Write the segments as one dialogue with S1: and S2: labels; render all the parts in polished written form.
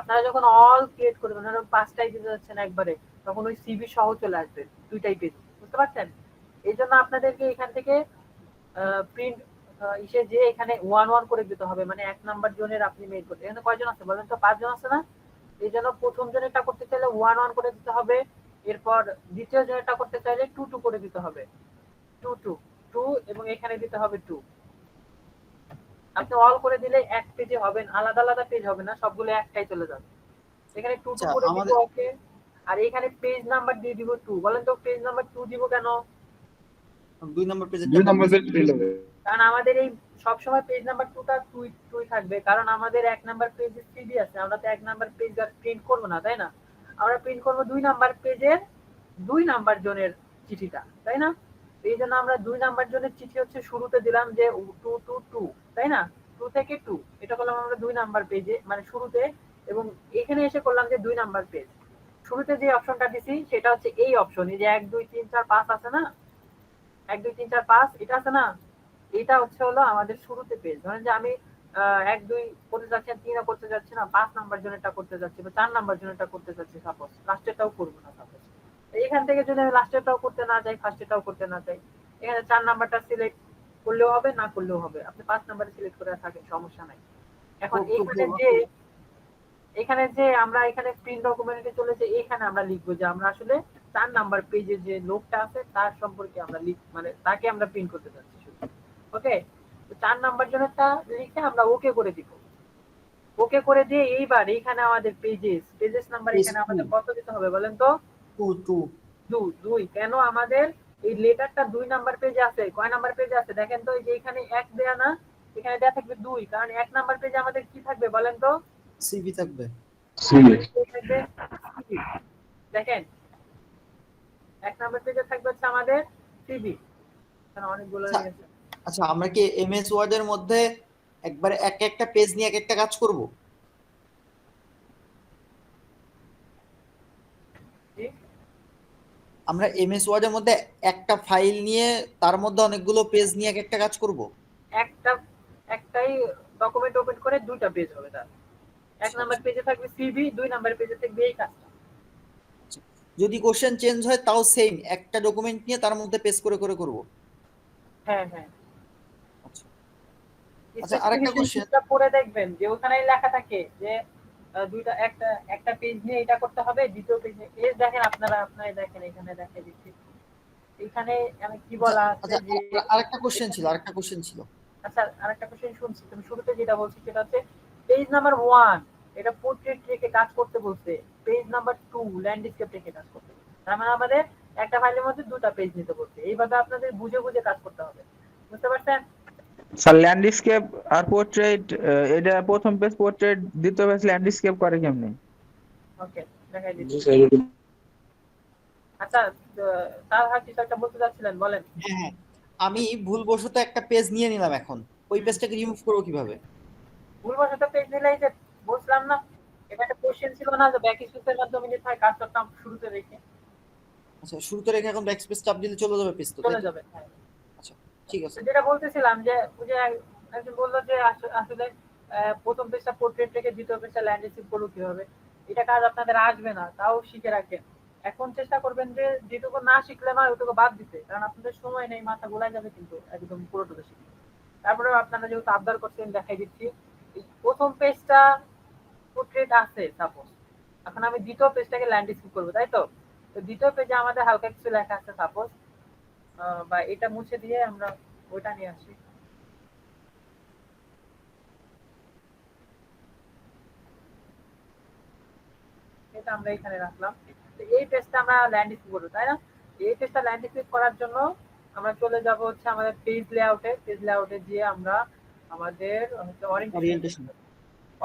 S1: আপনারা যখন all create করবেন, ধরুন 5টাই দিতে যাচ্ছেন একবারে, তখন ওই সিভি সহ চলে আসবে 2টাই পেজ, বুঝতে পারছেন? এই জন্য আপনাদেরকে এখান থেকে প্রিন্ট ইসে যে এখানে 1 1 করে দিতে হবে, মানে 1 নাম্বার জনের আপনি মেইল করতে। এখানে কয়জন আছে বলেন তো? 5 জন আছে না? এই জন্য প্রথম জনেরটা করতে চাইলে 1 1 করে দিতে হবে, এরপর দ্বিতীয় জনেরটা করতে চাইলে 2 2 করে দিতে হবে, 2 2 2, এবং এখানে দিতে হবে 2। আপনি অল করে দিলে এক পেজে হবেন, আলাদা আলাদা পেজ হবে না, সবগুলো একটাই চলে যাবে। এখানে 2 2 করে দিব, ওকে। আর এখানে পেজ নাম্বার দিয়ে দিব 2। বলেন তো পেজ নাম্বার 2 দিব কেন?
S2: 2 নাম্বার পেজে
S1: কারণ আমাদের এই সব সময় পেজ নাম্বার 2টা 2 থাকবে, কারণ আমাদের 1 নাম্বার পেজে সিডি আছে, আমরা তো 1 নাম্বার পেজ আর প্রিন্ট করব না, তাই না? আমরা প্রিন্ট করব 2 নাম্বার পেজের 2 নাম্বার জনের চিঠিটা, তাই না? এই জন্য আমরা 2 নাম্বার জনের চিঠি হচ্ছে শুরুতে দিলাম যে 2 2 2, তাই না? 2 থেকে 2 এটা করলাম আমরা 2 নাম্বার পেজে, মানে শুরুতে, এবং এখানে এসে করলাম যে 2 নাম্বার পেজ। শুরুতে যে অপশনটা দিছি সেটা হচ্ছে এই অপশন, এই যে 1 2 3 4 5 আছে না, 1 2 3 4 5 এটা আছে না, এটা হচ্ছে হলো আমাদের শুরুতে পেজ। ধরেন যে আমি 1 2 করতে যাচ্ছি, 3 করতে যাচ্ছি না, 5 নাম্বার জনেরটা করতে যাচ্ছি, বা 4 নাম্বার জনেরটা করতে যাচ্ছি, সাপোজ লাস্টেরটাও করবো না সাপোজ। এখান থেকে যদি আমি লাস্টেরটাও করতে না চাই, ফার্স্টেরটাও করতে না চাই, এখানে 4 নাম্বারটা সিলেক্ট করলেও হবে, না করলেও হবে, আপনি 5 নাম্বারে সিলেক্ট করে থাকেন, সমস্যা নাই। এখন এখানে যে আমরা এখানে প্রিন্ট ডকুমেন্টে চলেছে, এখানে আমরা লিখবো যে আমরা আসলে 4 নাম্বার পেজে যে লোকটা আছে তার সম্পর্কে আমরা মানে তাকে আমরা প্রিন্ট করতে যাচ্ছি শুধু, ওকে। তো 4 নাম্বার জনেরটা লিখে আমরা ওকে করে দিব। ওকে করে দিয়ে এইবার এখানে আমাদের পেজেস নাম্বার এখানে আমাদের কত দিতে হবে বলেন তো? 2 2। কেন আমাদের এই লেটারটা 2 নাম্বার পেজে আছে? কয় নাম্বার পেজে আছে দেখেন তো, এই যে এখানে 1 দেয়া না, এখানে দেয়া থাকবে 2, কারণ 1 নাম্বার পেজে আমাদের কি থাকবে বলেন তো?
S2: সিভি থাকবে।
S1: দেখেন 1 নাম্বার পেজে থাকবে হচ্ছে আমাদের সিভি। এখানে অনেকগুলো হয়ে গেছে।
S2: আচ্ছা, আমরা কি এমএস ওয়ার্ড এর মধ্যে একবারে এক একটা পেজ নিয়ে এক একটা কাজ করব? আমরা এমএস ওয়ার্ড এর মধ্যে একটা ফাইল নিয়ে তার মধ্যে অনেকগুলো পেজ নিয়ে এক একটা কাজ করব?
S1: একটাই ডকুমেন্ট ওপেন করে 2টা পেজ হবে তার। 1 নাম্বার পেজে থাকবে সিভি, 2 নাম্বার পেজে থাকবে এই কাজটা।
S2: যদি কোশ্চেন চেঞ্জ হয় তাও সেম একটা ডকুমেন্ট নিয়ে তার মধ্যে পেজ করে করে করব?
S1: হ্যাঁ হ্যাঁ।
S2: আচ্ছা, আরেকটা কোশ্চেন
S1: পড়ে দেখবেন যে ওখানেই লেখা থাকে যে দুইটা একটা পেজ নিয়ে এটা করতে হবে, দ্বিতীয় পেজ নিয়ে এই দেখেন, আপনারা দেখেন, এখানে দেখাই দিচ্ছি। এখানে আমি কি বলা আছে যে
S2: আরেকটা কোশ্চেন ছিল।
S1: আচ্ছা, আরেকটা কোশ্চেন শুনছি, তুমি শুরুতে যেটা বলছি সেটা হচ্ছে পেজ নাম্বার 1 এটা পোর্ট্রেট রেখে কাজ করতে বলছে, পেজ নাম্বার 2 ল্যান্ডস্কেপ রেখে কাজ করতে বলছে। তার মানে আমাদের একটা ফাইলের মধ্যে 2টা পেজ নিতে বলছে। এইভাবে আপনাদের বুঝে বুঝে কাজ করতে হবে, বুঝতে পারছেন?
S3: স্যার ল্যান্ডস্কেপ আর পোর্ট্রেট, এটা প্রথম পেজ পোর্ট্রেট, দ্বিতীয় পেজ ল্যান্ডস্কেপ করে কেমনে?
S1: ওকে, দেখাই দিচ্ছি। আচ্ছা, তার কিছু একটা বলতে যাচ্ছিলেন, বলেন।
S2: হ্যাঁ, আমি ভুলবশত একটা পেজ নিয়ে নিলাম, এখন ওই পেজটাকে রিমুভ করব কিভাবে?
S1: ভুলবশত পেজ নিলেই যে বুঝলাম না, এটা একটা কোশ্চেন ছিল না যে ব্যাক স্পেসের মাধ্যমে নিতে হয়, কাজ করতাম শুরুতে রেখে।
S2: আচ্ছা, শুরুতে রেখে এখন ব্যাক স্পেস চাপ দিলে চলে যাবে পেজ তো?
S1: চলে যাবে, হ্যাঁ।
S2: আচ্ছা, ঠিক আছে।
S1: যেটা বলতেছিলাম যে ওই যে একজন বললো যে আসলে প্রথম পেজটা পোর্ট্রেট রেখে দ্বিতীয় পেজটা ল্যান্ডস্কেপ করবো কিভাবে। এটা কাজ আপনাদের আসবে না, তাও শিখে রাখেন। এখন চেষ্টা করবেন যে যেটুকু না শিখলে নয় ওটুকু বাদ দিতে, কারণ আপনাদের সময় নেই, মাথা গোলাই যাবে কিন্তু একদম পুরোটুকু শিখে। তারপরে আপনারা যেহেতু আবদার করছেন, দেখাই দিচ্ছি। প্রথম পেজটা পোর্ট্রেট আছে সাপোজ, এখন আমি দ্বিতীয় পেজটাকে ল্যান্ডস্কেপ করবো, তাই তো? তো দ্বিতীয় পেজে আমাদের হালকা কিছু লেখা আছে সাপোজ, বা এটা মুছে দিয়ে আমরা ওইটা নিয়ে আসি। এটা আমরা এখানে রাখলাম। তো এই পেজটা আমরা ল্যান্ডস্কেপ করবো, তাই না? এই পেজটা ল্যান্ডস্কেপ করার জন্য আমরা চলে যাব হচ্ছে আমাদের পেজ লেআউটে গিয়ে আমরা আমাদের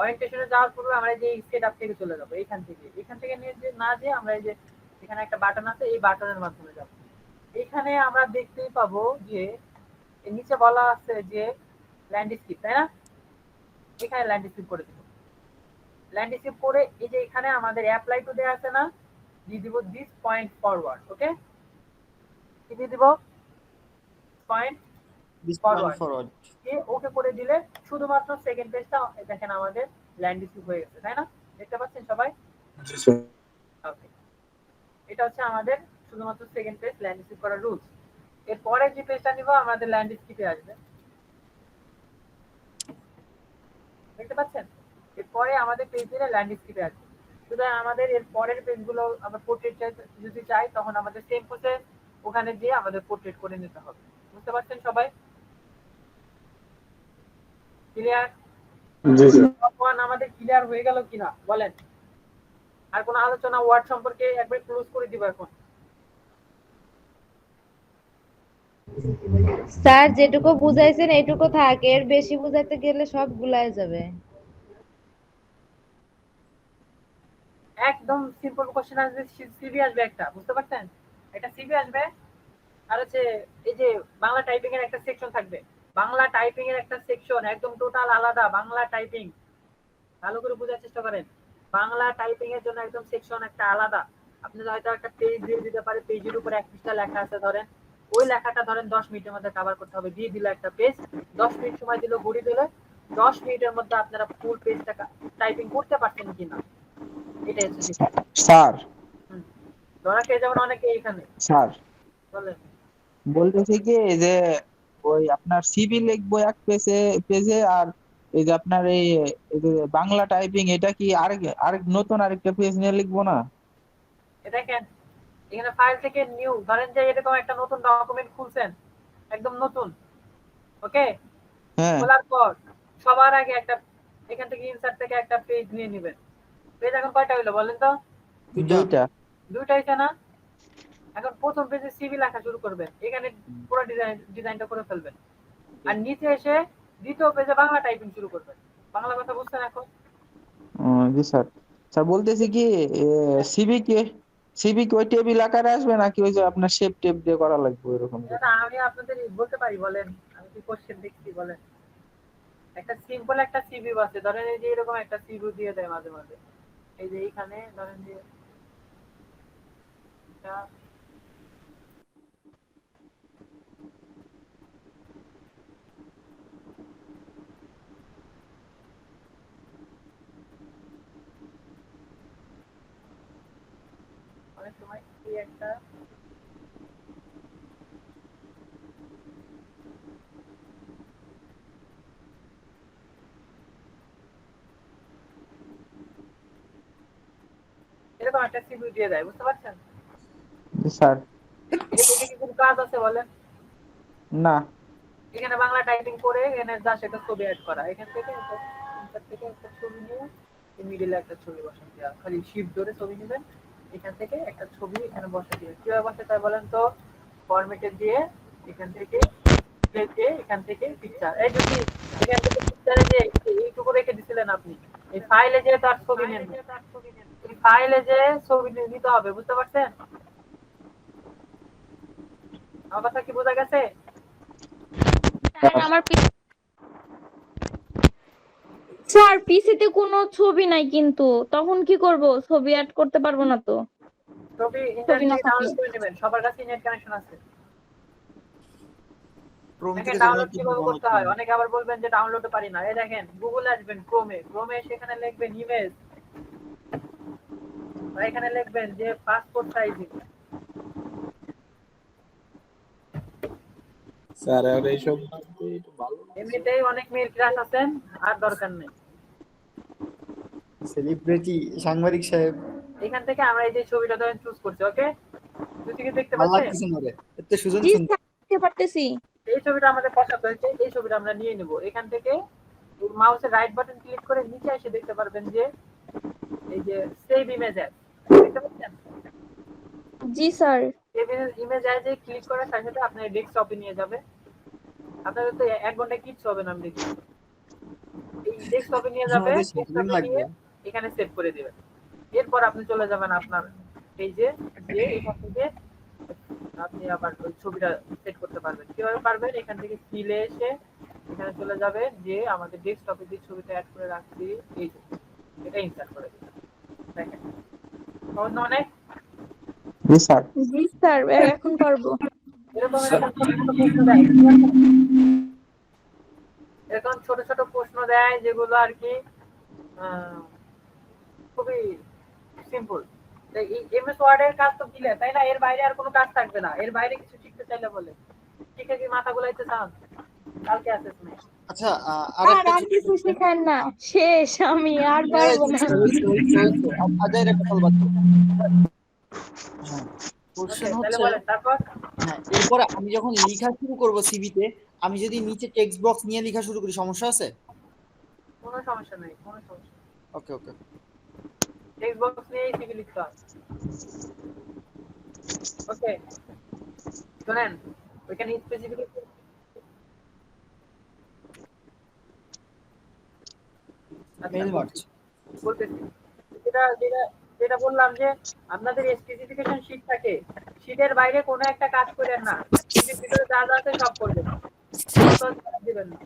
S1: ওরিয়েন্টেশনে যাওয়ার পূর্বে আমরা যে সেটআপ থেকে চলে যাব, এখান থেকে নিয়ে যে না যে আমরা এই যে এখানে একটা বাটন আছে, এই বাটনের মাধ্যমে যাব। এখানে আমরা দেখতেই পাবো যে নিচে বলা আছে যে ল্যান্ডস্কেপ, তাই না? এখানে ল্যান্ডস্কেপ করে দিব। ল্যান্ডস্কেপ করে এই যে এখানে আমাদের অ্যাপ্লাই টু দেয়া আছে না, দিয়ে দিব দিস পয়েন্ট ফরওয়ার্ড। ওকে, কি দিয়ে দিব? Point forward. ওকে করে দিলে শুধুমাত্র সেকেন্ড পেজটা দেখেন আমাদের ল্যান্ডস্কেপ হয়ে গেছে, তাই না? দেখতে পাচ্ছেন
S4: জি স্যার।
S1: ওকে, এটা হচ্ছে আমাদের শুধুমাত্র সেকেন্ড পেজ ল্যান্ডস্কেপ করার রুলস। এরপরে যে পেজটা নিব আমাদের ল্যান্ডস্কেপে আসবে, দেখতে পাচ্ছেন? এরপরে আমাদের পেজ দিলে ল্যান্ডস্কেপে আসবে। সুতরাং আমাদের এর পরের পেজগুলো আমরা পোর্ট্রেট যদি চাই তখন আমাদের সেম প্রসেস, ওখানে গিয়ে আমাদের পোর্ট্রেট করে নিতে হবে। বুঝতে পারছেন সবাই? ক্লিয়ার?
S4: জি স্যার।
S1: তখন আমাদের ক্লিয়ার হয়ে গেল কিনা বলেন? আর কোনো আলোচনা ওয়ার্ড সম্পর্কে একবার ক্লোজ করে দিব এখন।
S5: স্যার যেটুকু বুঝাইছেন এইটুকু থাক, এর বেশি বুঝাইতে গেলে সব গুলায় যাবে।
S1: একদম সিম্পল কোশ্চেন আসবে, সিভি আসবে একটা, বুঝতে পারছেন? একটা সিভি আসবে, আর হচ্ছে এই যে বাংলা টাইপিং এর একটা সেকশন থাকবে। বাংলা টাইপিং এর একটা সেকশন একদম টোটাল আলাদা। বাংলা টাইপিং ভালো করে বোঝার চেষ্টা করেন। বাংলা টাইপিং এর জন্য একদম সেকশন একটা আলাদা। আপনি হয়তো একটা পেজ দিয়ে দিতে পারে, পেজের উপর এক পৃষ্ঠা লেখা আছে ধরেন, ওই লেখাটা ধরেন 10 মিনিটের মধ্যে কভার করতে হবে। দিয়ে দিল একটা পেজ, 10 মিনিট সময় দিল, ঘুরিয়ে দিলে 10 মিনিটের মধ্যে আপনারা ফুল পেজটা টাইপিং করতে পারছেন কিনা, এটাই হচ্ছে বিষয়।
S3: স্যার
S1: ধরা খেয়ে যাবেন অনেকে এখানে।
S3: স্যার
S1: বলেন।
S3: বলতেছি কি যে ওই আপনার সিভি লিখবো এক পেজে পেজে, আর এই যে আপনার এই যে বাংলা টাইপিং এটা কি আরেক আরেক নতুন আরেকটা পেজ নিয়ে লিখবো না?
S1: এটা কেন? এখানে ফাইল থেকে নিউ, ধরেন যে এরকম একটা নতুন ডকুমেন্ট খুলছেন, একদম নতুন, ওকে?
S3: হ্যাঁ
S1: খোলার পর সবার আগে একটা এখান থেকে ইনসার্ট থেকে একটা পেজ নিয়ে নেবেন। পেজ এখন কয়টা হইলো বলেন তো?
S3: দুইটা।
S1: দুইটা হইছে না? এখন প্রথম পেজে সিভি লেখা শুরু করবেন, এখানে পুরো ডিজাইনটা করে ফেলবেন। আর নিচে এসে দ্বিতীয় পেজে বাংলা টাইপিং শুরু করবেন। বাংলা কথা বুঝছেন এখন?
S3: জি স্যার। স্যার বলতেছি কি সিভি কি ওই টেবিল আকারে আসবে নাকি ওই যে আপনার শেপ টেপ দিয়ে করা লাগবে এরকম করে?
S1: না, আমি আপনাদের বলতে পারি, বলেন। আমি কি কোশ্চেন দেখছি, বলেন। একটা সিম্পল একটা সিভি আছে, ধরেন এই যে এরকম একটা সিভি দিয়ে দেয় মাঝে মাঝে। এই যে এইখানে ধরেন যে এটা অনেক সময় এই একটা এরকম একটা সিভি দিয়ে দেয়, বুঝতে পারছেন?
S3: জি স্যার।
S1: এদিকে কি কোনো কাজ আছে বলেন?
S3: না।
S1: এখানে বাংলা টাইপিং করে এখানে যা সেটা ছবি অ্যাড করা, এখান থেকে ইনসার্ট থেকে একটা ছবি নিয়ে মিডিলে একটা ছবি বসান দেওয়া, খালি শিফট ধরে ছবি নেবেন, এখান থেকে একটা ছবি এখানে বসে দিবেন। কিভাবে বসে তাই বলেন তো? ফরম্যাটে দিয়ে এখান থেকে এখান থেকে পিকচার, এই যদি এখান থেকে পিকচারে যে এইটুকু রেখে দিছিলেন আপনি, এই ফাইলে যে তার ছবি নেন, এই ফাইলে যে ছবি নিতে হবে, বুঝতে পারছেন? আমার কথা কি বোঝা গেছে?
S5: স্যার পিসিতে কোনো ছবি নাই, কিন্তু তখন কি করব? ছবি অ্যাড করতে পারবো না তো।
S1: ছবি
S5: ছবি
S1: ইন্টারনেট
S5: না
S1: থেকে
S5: থাকলে
S1: ডাউনলোড করে নেবেন, সবার কাছে নেট কানেকশন আছে।
S2: ক্রোম
S1: দেখেন
S2: থেকে যেকোনো
S1: ডাউনলোড
S2: একটা
S1: কিভাবে
S2: ডাউনলোড
S1: করতে হয়। অনেকে আবার বলবেন যে ডাউনলোড পারি না। এই দেখেন, গুগলে আসবেন, ক্রোমে সেখানে লিখবেন ইমেজ, বা এখানে লিখবেন যে পাসপোর্ট সাইজিং।
S4: স্যার আর এইসব বাদে একটু ভালো
S1: এমনিতেই অনেক মেয়ের ক্রাশ আছেন, আর দরকার নেই।
S6: সেলিব্রিটি সাংবাদিক সাহেব
S1: এখান থেকে আমরা এই যে ছবিটা ধরেন চুজ করছি, ওকে? তুই কি দেখতে
S6: ভালো
S1: পাচ্ছেন?
S6: লাগতেছে না রে, এত সুজন
S5: জি
S6: সুন্দর।
S5: স্যার, দেখতে পারতেছি।
S1: এই ছবিটা আমাদের পছন্দ হয়েছে, এই ছবিটা আমরা নিয়ে নেব। এখান থেকে মাউসের রাইট বাটন ক্লিক করে নিচে এসে দেখতে পারবেন যে এই যে সেভ ইমেজ অ্যাজ, দেখতে পাচ্ছেন?
S5: জি স্যার।
S1: ইমেজ অ্যাজে ক্লিক করার সাথে সাথে আপনার ডেস্কটপে নিয়ে যাবে। আপনাদের তো 1 ঘন্টায় কিচ্ছু হবে না, আমি দেখি। এই ডেস্কটপে নিয়ে যাবে,
S6: আমাদের সারাদিন
S1: ডেস্কটপে নিয়ে
S6: লাগবে।
S1: এখানে সেভ করে দিবেন। এরপর আপনি চলে যাবেন আপনার পেজে, গিয়ে এখান থেকে আপনি আবার ওই ছবিটা সেট করতে পারবেন। কিভাবে পারবেন? এখান থেকে ফিলে এসে এখানে চলে যাবেন, যে আমাদের ডেস্কটপে যে ছবিটা অ্যাড করে রাখছি এই যে, এটা ইনসার্ট করে দিবেন। দেখেন সহজ না অনেক?
S3: জি স্যার।
S5: জি স্যার, এখন পারবো।
S1: এরকম এরকম ছোট ছোট প্রশ্ন দেয়, এরকম ছোট ছোট প্রশ্ন দেয় যেগুলো আর কি খুবই সিম্পল। এই এমএস ওয়ার্ডের কাজ তো দিলে, তাই না? এর বাইরে আর কোনো কাজ থাকবে না। এর বাইরে কিছু শিখতে চাইলে বলে শিখে কি মাথা গোলাইতে চান? কালকে অ্যাসেসমেন্ট।
S2: আচ্ছা
S5: আর
S2: আরেকটা
S5: আর
S2: ছোট
S5: কিছু
S2: question।
S5: শেখান না, শেষ, আমি আর পারবো না।
S2: হয়েছে। আজাইর একটা কল বাদ দাও। হ্যাঁ,
S1: ওকে,
S2: কোশ্চেন
S1: তাহলে
S2: হচ্ছে,
S1: বলেন তারপর।
S2: হ্যাঁ এরপরে আমি যখন লেখা শুরু করব সিভিতে, আমি যদি নিচে টেক্সট বক্স নিয়ে লেখা শুরু করি সমস্যা আছে?
S1: কোনো সমস্যা নেই, কোনো সমস্যা নেই।
S2: ওকে ওকে।
S1: টেক্সট বক্স নিয়ে সিভি লিখতে হয়। ওকে, শুনেন, ওইখানে স্পেসিফিক
S2: মেল মার্চ।
S1: বলতেছি, যেটা যেটা যেটা বললাম যে আপনাদের স্পেসিফিকেশন শীট থাকে, শীটের বাইরে কোনো একটা কাজ করেন না। শীটের ভিতরে যা যা আছে সব করবেন, কোনো কাজ বাদ দিবেন না।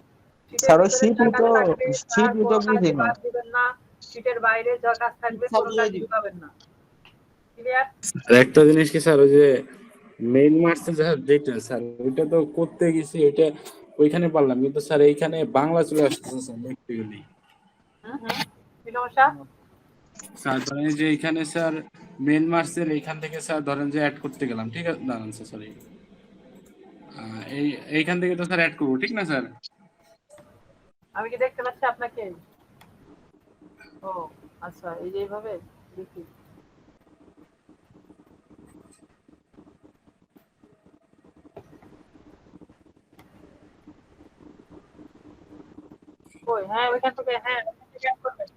S1: শীটের
S3: স্যার ওই
S1: ভিতরে যা কাজ থাকবে তার
S3: সিটই তো
S1: কোনো
S3: বুঝি
S1: কাজই
S3: না।
S1: বাদ দিবেন না। শীটের বাইরে যা কাজ থাকবে
S2: সব
S1: কোনো কাজ
S2: বুঝাই দিবি।
S1: ঢুকাবেন না। ক্লিয়ার?
S4: আর একটা জিনিস কি স্যার, ওই যে মেইন মার্কসে যা যেটা স্যার ওইটা তো করতে গেছি, ওইটা ওইখানে পারলাম, কিন্তু স্যার এইখানে বাংলা চলে আসতেছে স্যার লিখতে গেলেই।
S1: কি সমস্যা?
S4: স্যার ধরেন এই যে এখানে স্যার মেইন মার্কসের এইখান থেকে স্যার ধরেন যে অ্যাড করতে গেলাম, ঠিক আছে, দাঁড়ান স্যার সরি, এই এইখান থেকে তো স্যার অ্যাড করবো, ঠিক না স্যার?
S1: আমি কি দেখতে পাচ্ছি আপনাকে? ও আচ্ছা, এই যে এইভাবে দেখি। ওই হ্যাঁ, ওইখান থেকে, হ্যাঁ ওইখান থেকে অ্যাড করবেন,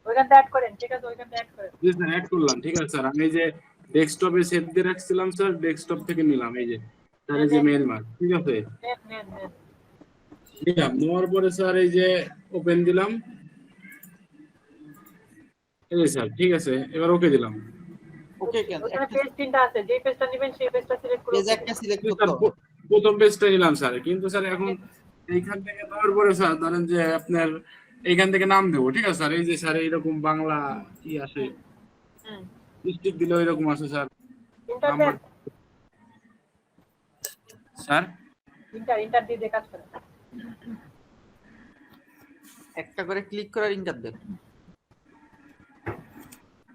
S1: ওইখান থেকে অ্যাড করেন, ঠিক আছে, ওইখান থেকে অ্যাড করেন।
S4: জি স্যার অ্যাড করলাম, ঠিক আছে স্যার। আমি এই যে ডেস্কটপে সেভ দিয়ে রাখছিলাম স্যার, ডেস্কটপ থেকে নিলাম এই যে স্যার, এই যে মেইন মার্ক, ঠিক আছে।
S1: নেন নেন নেন।
S4: নিলাম, নেওয়ার পরে স্যার এই যে ওপেন দিলাম, এই যে স্যার, ঠিক আছে, এবার ওকে দিলাম।
S2: ওকে কেন
S1: ওখানে
S2: একটা
S1: পেজ তিনটা আছে, যে পেজটা নেবেন সেই পেজটা সিলেক্ট করে
S2: পেজ
S1: ওকে
S2: একটা
S1: দিন।
S2: সিলেক্ট
S4: জি
S2: করতে
S4: স্যার,
S2: হবে।
S4: প্রথম পেজটা নিলাম স্যার, কিন্তু স্যার এখন এইখান থেকে দেওয়ার পরে স্যার ধরেন যে আপনার এইখান থেকে নাম দেবো, ঠিক আছে স্যার। এই যে স্যার এইরকম বাংলা কি আসে,
S1: হুম,
S4: ডিস্ট্রিক্ট দিলে এরকম আছে স্যার,
S1: ইন্টার
S4: নাম্বার
S1: দেন,
S4: স্যার।
S1: ইন্টার দিয়ে কাজ করেন।
S2: একটা করে ক্লিক করে ইন্টার দেন।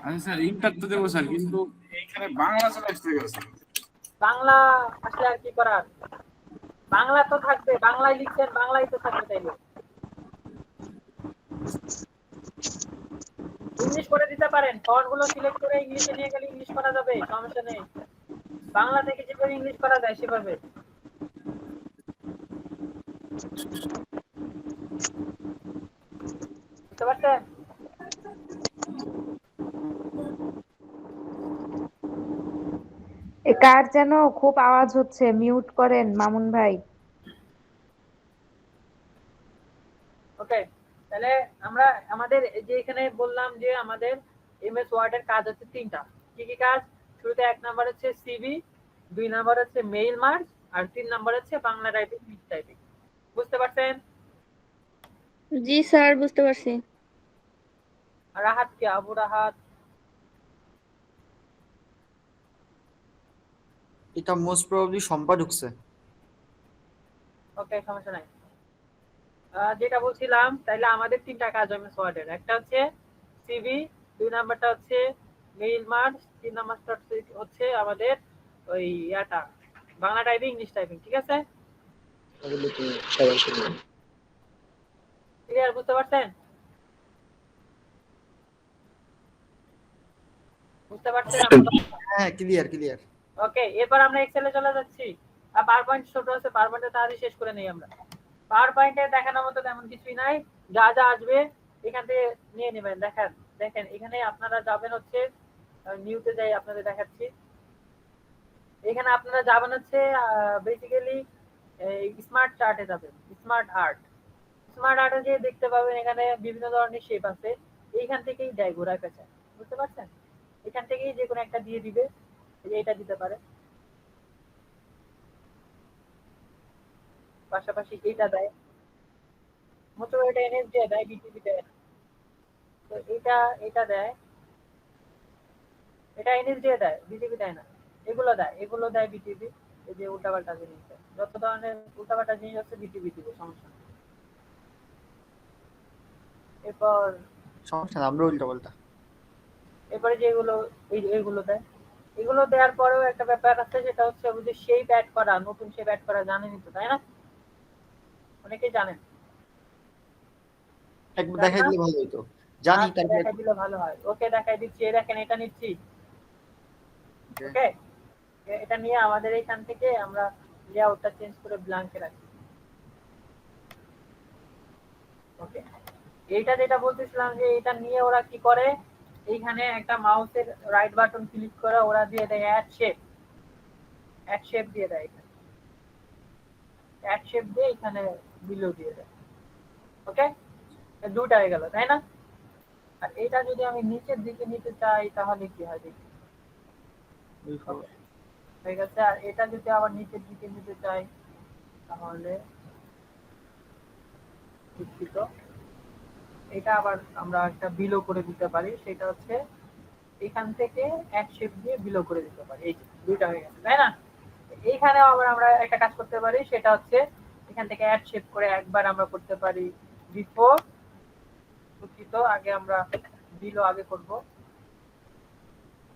S4: আচ্ছা স্যার, ইন্টার তো দেবো স্যার, কিন্তু এইখানে বাংলা চলে আসতে গেছে।
S1: বাংলা আসলে আর কি করার, বাংলা তো থাকবে, বাংলায় লিখছেন, বাংলাই তো থাকবে তাইলে। ইংলিশ করে দিতে পারেন, ফন্ট গুলো সিলেক্ট করে ইংলিশে নিয়ে গেলে ইংলিশ করা যাবে, সমস্যা নেই। বাংলা থেকে যেভাবে ইংলিশ করা যায় সেভাবে। বুঝতে পারছেন?
S5: কার যেন খুব আওয়াজ হচ্ছে, মিউট করেন মামুন ভাই।
S1: ওকে, তাহলে আমরা আমাদের যে এখানে বললাম যে আমাদের এমএস ওয়ার্ড এর কাজ হচ্ছে তিনটা। কি কি কাজ? শুরুতে 1 নাম্বার হচ্ছে সিভি, 2 নাম্বার হচ্ছে মেইল মার্ক, আর 3 নাম্বার হচ্ছে বাংলা টাইপিং, ইংলিশ টাইপিং। বুঝতে পারছেন?
S5: জি স্যার, বুঝতে পারছি।
S1: আর রাহাত কি, আবু রাহাত?
S2: এটা মোস্ট প্রবাবলি সম্পা ঢুকছে।
S1: ওকে, সমস্যা নাই। যেটা বলছিলাম, তাইলে আমাদের তিনটা কাজ এমএস ওয়ার্ড এর। একটা হচ্ছে সিভি, 2 নাম্বারটা হচ্ছে মেইল মার্ক, 3 নাম্বারটা হচ্ছে আমাদের ওই ইয়াটা বাংলা টাইপিং, ইংলিশ টাইপিং। ঠিক আছে? ক্লিয়ার? বুঝতে পারছেন? বুঝতে পারছেন আপনারা?
S2: হ্যাঁ ক্লিয়ার ক্লিয়ার।
S1: ওকে, এরপর আমরা এক্সেলে চলে যাচ্ছি। আর পাওয়ার পয়েন্ট ছোট আছে, পাওয়ার পয়েন্টে তাড়াতাড়ি শেষ করে নেই আমরা। পাওয়ার পয়েন্টে দেখানোর মতো তেমন কিছুই নাই, যা যা আসবে এখান থেকে নিয়ে নেবেন। দেখেন দেখেন, এখানে আপনারা যাবেন হচ্ছে নিউতে যাই, আপনাদের দেখাচ্ছি। এখানে আপনারা যাবেন হচ্ছে বেসিক্যালি স্মার্ট চার্টে যাবেন, স্মার্ট আর্ট। স্মার্ট আর্টে যে দেখতে পাবেন এখানে বিভিন্ন ধরনের শেপ আছে, এইখান থেকেই দেয় ঘোরায় পেঁচায়। বুঝতে পারছেন? এখান থেকেই যে কোনো একটা দিয়ে দিবে, এই যে এটা দিতে পারে, পাশাপাশি এটা দেয়, মোট এটা এনএসডি দেয়, বিটিভি দেয় না। তো এটা এটা দেয়, এটা এনএসডি দেয়, বিটিভি দেয় না। এগুলো দেয়, এগুলো দেয় বিটিভি। এই যে উল্টাপাল্টা জিনিস দেয়, যত ধরনের উল্টাপাল্টা জিনিস আছে বিটিভি দিবে, সমস্যা নেই। এরপর
S2: সমস্যা না, আমরা উল্টা পাল্টা।
S1: এরপরে যেগুলো এইগুলো দেয়, এগুলো দেওয়ার পরেও একটা ব্যাপার আছে, সেটা হচ্ছে ওই যে শেপ অ্যাড করা, নতুন শেপ অ্যাড করা জানেনই তো, তাই না? অনেকেই জানেন,
S6: একবার
S1: জানেন
S6: দেখাই
S1: না?
S6: দিলে ভালো হতো। জানি,
S1: আচ্ছা,
S6: তারপরে
S1: দেখাই দিলে ভালো হয়। ওকে, দেখাই দিচ্ছি। এই দেখেন, এটা নিচ্ছি। ওকে, এটা নিয়ে আমাদের এইখান থেকে আমরা লেআউটটা চেঞ্জ করে ব্ল্যাঙ্কে রাখি। ওকে, এইটা যেটা বলতেছিলাম যে এটা নিয়ে ওরা কি করে, এইখানে একটা মাউসের রাইট বাটন ক্লিক করে ওরা দিয়ে দেয় অ্যাড শেপ। অ্যাড শেপ দিয়ে দেয়, এখানে অ্যাড শেপ দিয়ে এখানে বিলো দিয়ে দেয়। ওকে, দুটা হয়ে গেল, তাই না? আর এটা যদি আমি নিচের দিকে নিতে চাই তাহলে কি হয় দেখি। Okay, হয়ে গেছে। আর এটা যদি আবার নিচের দিকে নিতে চাই তাহলে দুঃখিত, এটা আবার আমরা একটা বিলো করে দিতে পারি। সেটা হচ্ছে এখান থেকে এক শেপ দিয়ে বিলো করে দিতে পারি। এই যে দুইটা হয়ে গেছে, তাই না? এইখানেও আবার আমরা একটা কাজ করতে পারি, সেটা হচ্ছে এখান থেকে অ্যাড শেপ করে একবার আমরা করতে পারি বিফোর। দুঃখিত, আগে আমরা বিলো আগে করব।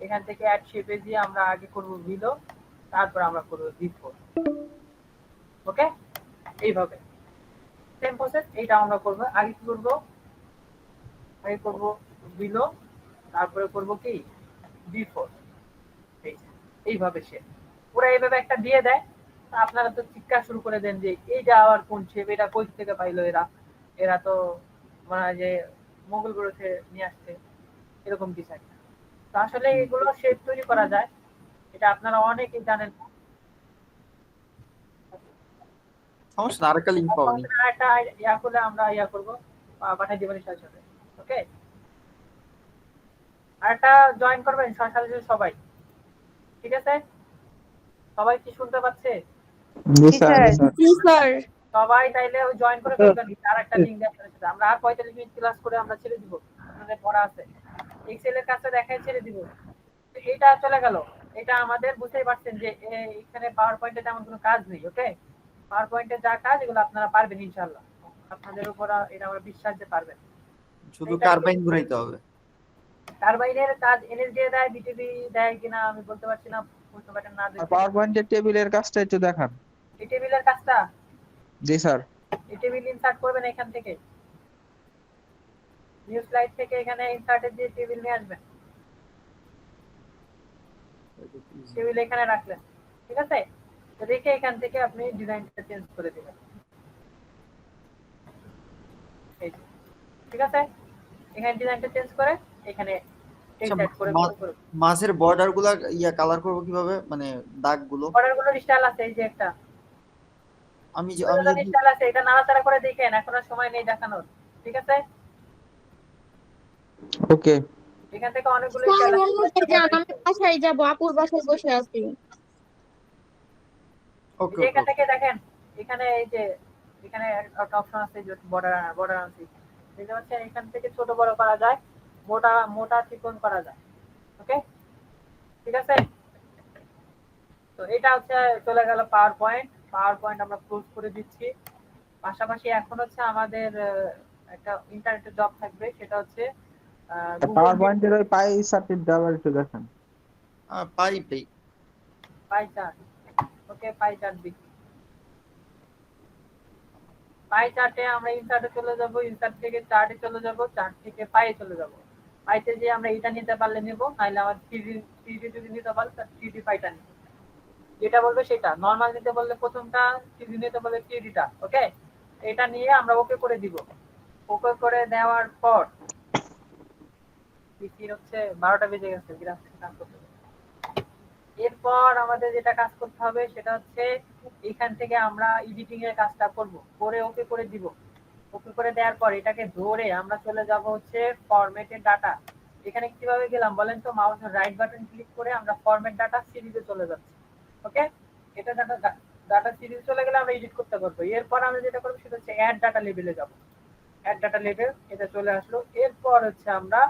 S1: এখান থেকে অ্যাড শেপে দিয়ে আমরা আগে করব বিলো, তারপর আমরা করব বিফোর। ওকে, এইভাবে সেম প্রসেস। এইটা আমরা করব। আগে কি করব, আগে করব বিলো, তারপরে করব কি বিফোর। এইভাবে সে ওরা এইভাবে একটা দিয়ে দেয়। আপনারা তো চিৎকার শুরু করে দেন যে এইটা আবার কোন শেপ, এটা কই থেকে পাইলো এরা, এরা তো মনে হয় যে মঙ্গল গ্রহ থেকে নিয়ে আসছে, এরকম কিছু একটা। তো আসলে এগুলো শেপ তৈরি করা যায়, এটা আপনারা অনেকেই জানেন।
S6: সমস্যা না, আরেকটা লিঙ্ক পাবনি।
S1: একটা ইয়া করলে আমরা ইয়া করবো, পাঠাই দিবেন সাথে সাথে। ওকে, আরেকটা জয়েন করবেন সাথে সবাই, ঠিক আছে? সবাই কি শুনতে পাচ্ছে?
S3: জি স্যার, জি স্যার।
S5: জি স্যার।
S1: সবাই তাইলে জয়েন করে ফেলবেন। আর একটা লিঙ্ক দেওয়া আমরা আর 45 মিনিট ক্লাস করে আমরা ছেড়ে দিব, আপনাদের পড়া আছে। এক্সেল এর কাজটা দেখাই ছেড়ে দিব। তো এইটা চলে গেল। এটা আমাদের বুঝতেই পারছেন যে এখানে পাওয়ার পয়েন্টে তেমন কোনো কাজ নেই। ওকে, পাওয়ার পয়েন্টে যা কাজ এগুলো আপনারা পারবেন ইনশাআল্লাহ। আপনাদের উপর এটা আমরা বিশ্বাস যে পারবেন।
S6: শুধু কার্বাইন ঘুরাইতে হবে।
S1: টারবাইনের কাজ এনএস দিয়ে দেয়, বিটিভি দেয় কিনা আমি বলতে পারছি না, বুঝতে পারছেন না।
S3: আর পাওয়ার পয়েন্টের টেবিলের কাজটা একটু দেখান।
S1: এই টেবিলের কাজটা,
S3: জি স্যার।
S1: এই টেবিল ইনসার্ট করবেন এখান থেকে, নিউ স্লাইড থেকে এখানে ইনসার্টের দিয়ে টেবিল নিয়ে আসবেন। টেবিল এখানে রাখলেন, ঠিক আছে? তো রেখে এখান থেকে আপনি ডিজাইনটা চেঞ্জ করে দিবেন। এই যে, ঠিক আছে? এখানে ডিজাইনটা চেঞ্জ করে এখানে টেক্সট অ্যাড করে
S6: মাঝের বর্ডার গুলা ইয়া কালার করব কিভাবে, মানে দাগ গুলো?
S1: বর্ডার গুলো স্টাইল আছে, এই যে একটা
S6: আমি যদি
S1: স্টাইল আছে, এটা নাড়াচাড়া করে দেখেন, এখন আর সময় নেই দেখানোর, ঠিক আছে?
S3: ওকে।
S1: এখান থেকে অনেকগুলো
S5: স্যার
S1: স্টাইল
S5: অন্য জায়গায় আমি বাসায় যাব, আপুর বাসায় বসে আছি।
S6: ওকে
S1: এখান থেকে দেখেন, এখানে এই যে এখানে একটা অপশন আছে যে বর্ডার আনছি, দেখতে পাচ্ছেন? এখান থেকে ছোট বড় করা যায়, মোটা মোটা চিকন করা যায়। ওকে, ঠিক আছে? তো এটা হচ্ছে চলে গেল পাওয়ার পয়েন্ট। পাওয়ার পয়েন্ট আমরা ক্লোজ করে দিচ্ছি। পাশাপাশি এখন হচ্ছে আমাদের একটা ইন্টারনেটের জব থাকবে, সেটা হচ্ছে
S3: পাওয়ার পয়েন্টের ওই পাই চার্টের ডাবল একটু দেখান।
S6: পাই
S1: পাই চার্ট। ওকে, পাই চার্ট দিচ্ছি। পাই চার্টে আমরা ইনসার্টে চলে যাব, ইনসার্ট থেকে চার্টে চলে যাব, চার্ট থেকে পাইয়ে চলে যাব। পাইতে যে আমরা এটা নিতে পারলে নেব, নাহলে আমার থ্রি যদি নিতে পারলে তার থ্রি পাইটা নিব। যেটা বলবে সেটা, নরমাল নিতে বললে প্রথমটা, থ্রি নিতে বললে থ্রিটা। ওকে, এটা নিয়ে আমরা ওকে করে দিব। ওকে করে দেওয়ার পর হচ্ছে 12টা বেজে গেছে, গ্রাফিক্স কাজ করতে হবে। এরপর আমাদের যেটা কাজ করতে হবে সেটা হচ্ছে এখান থেকে আমরা এডিটিং এর কাজটা করব, করে ওকে করে দিব। ওকে করে দেওয়ার পর এটাকে ধরে আমরা চলে যাব হচ্ছে ফরম্যাটের ডাটা। এখানে কিভাবে গেলাম বলেন তো? মাউসের রাইট বাটন ক্লিক করে আমরা ফরম্যাট ডাটা সিরিজে চলে যাচ্ছি। ওকে, এটা ডাটা সিরিজ চলে গেলে আমরা এডিট করতে পারবো। এরপর আমরা যেটা করবো সেটা হচ্ছে অ্যাড ডাটা লেভেলে যাব। অ্যাড ডাটা লেভেল, এটা চলে আসলো। এরপর হচ্ছে আমরা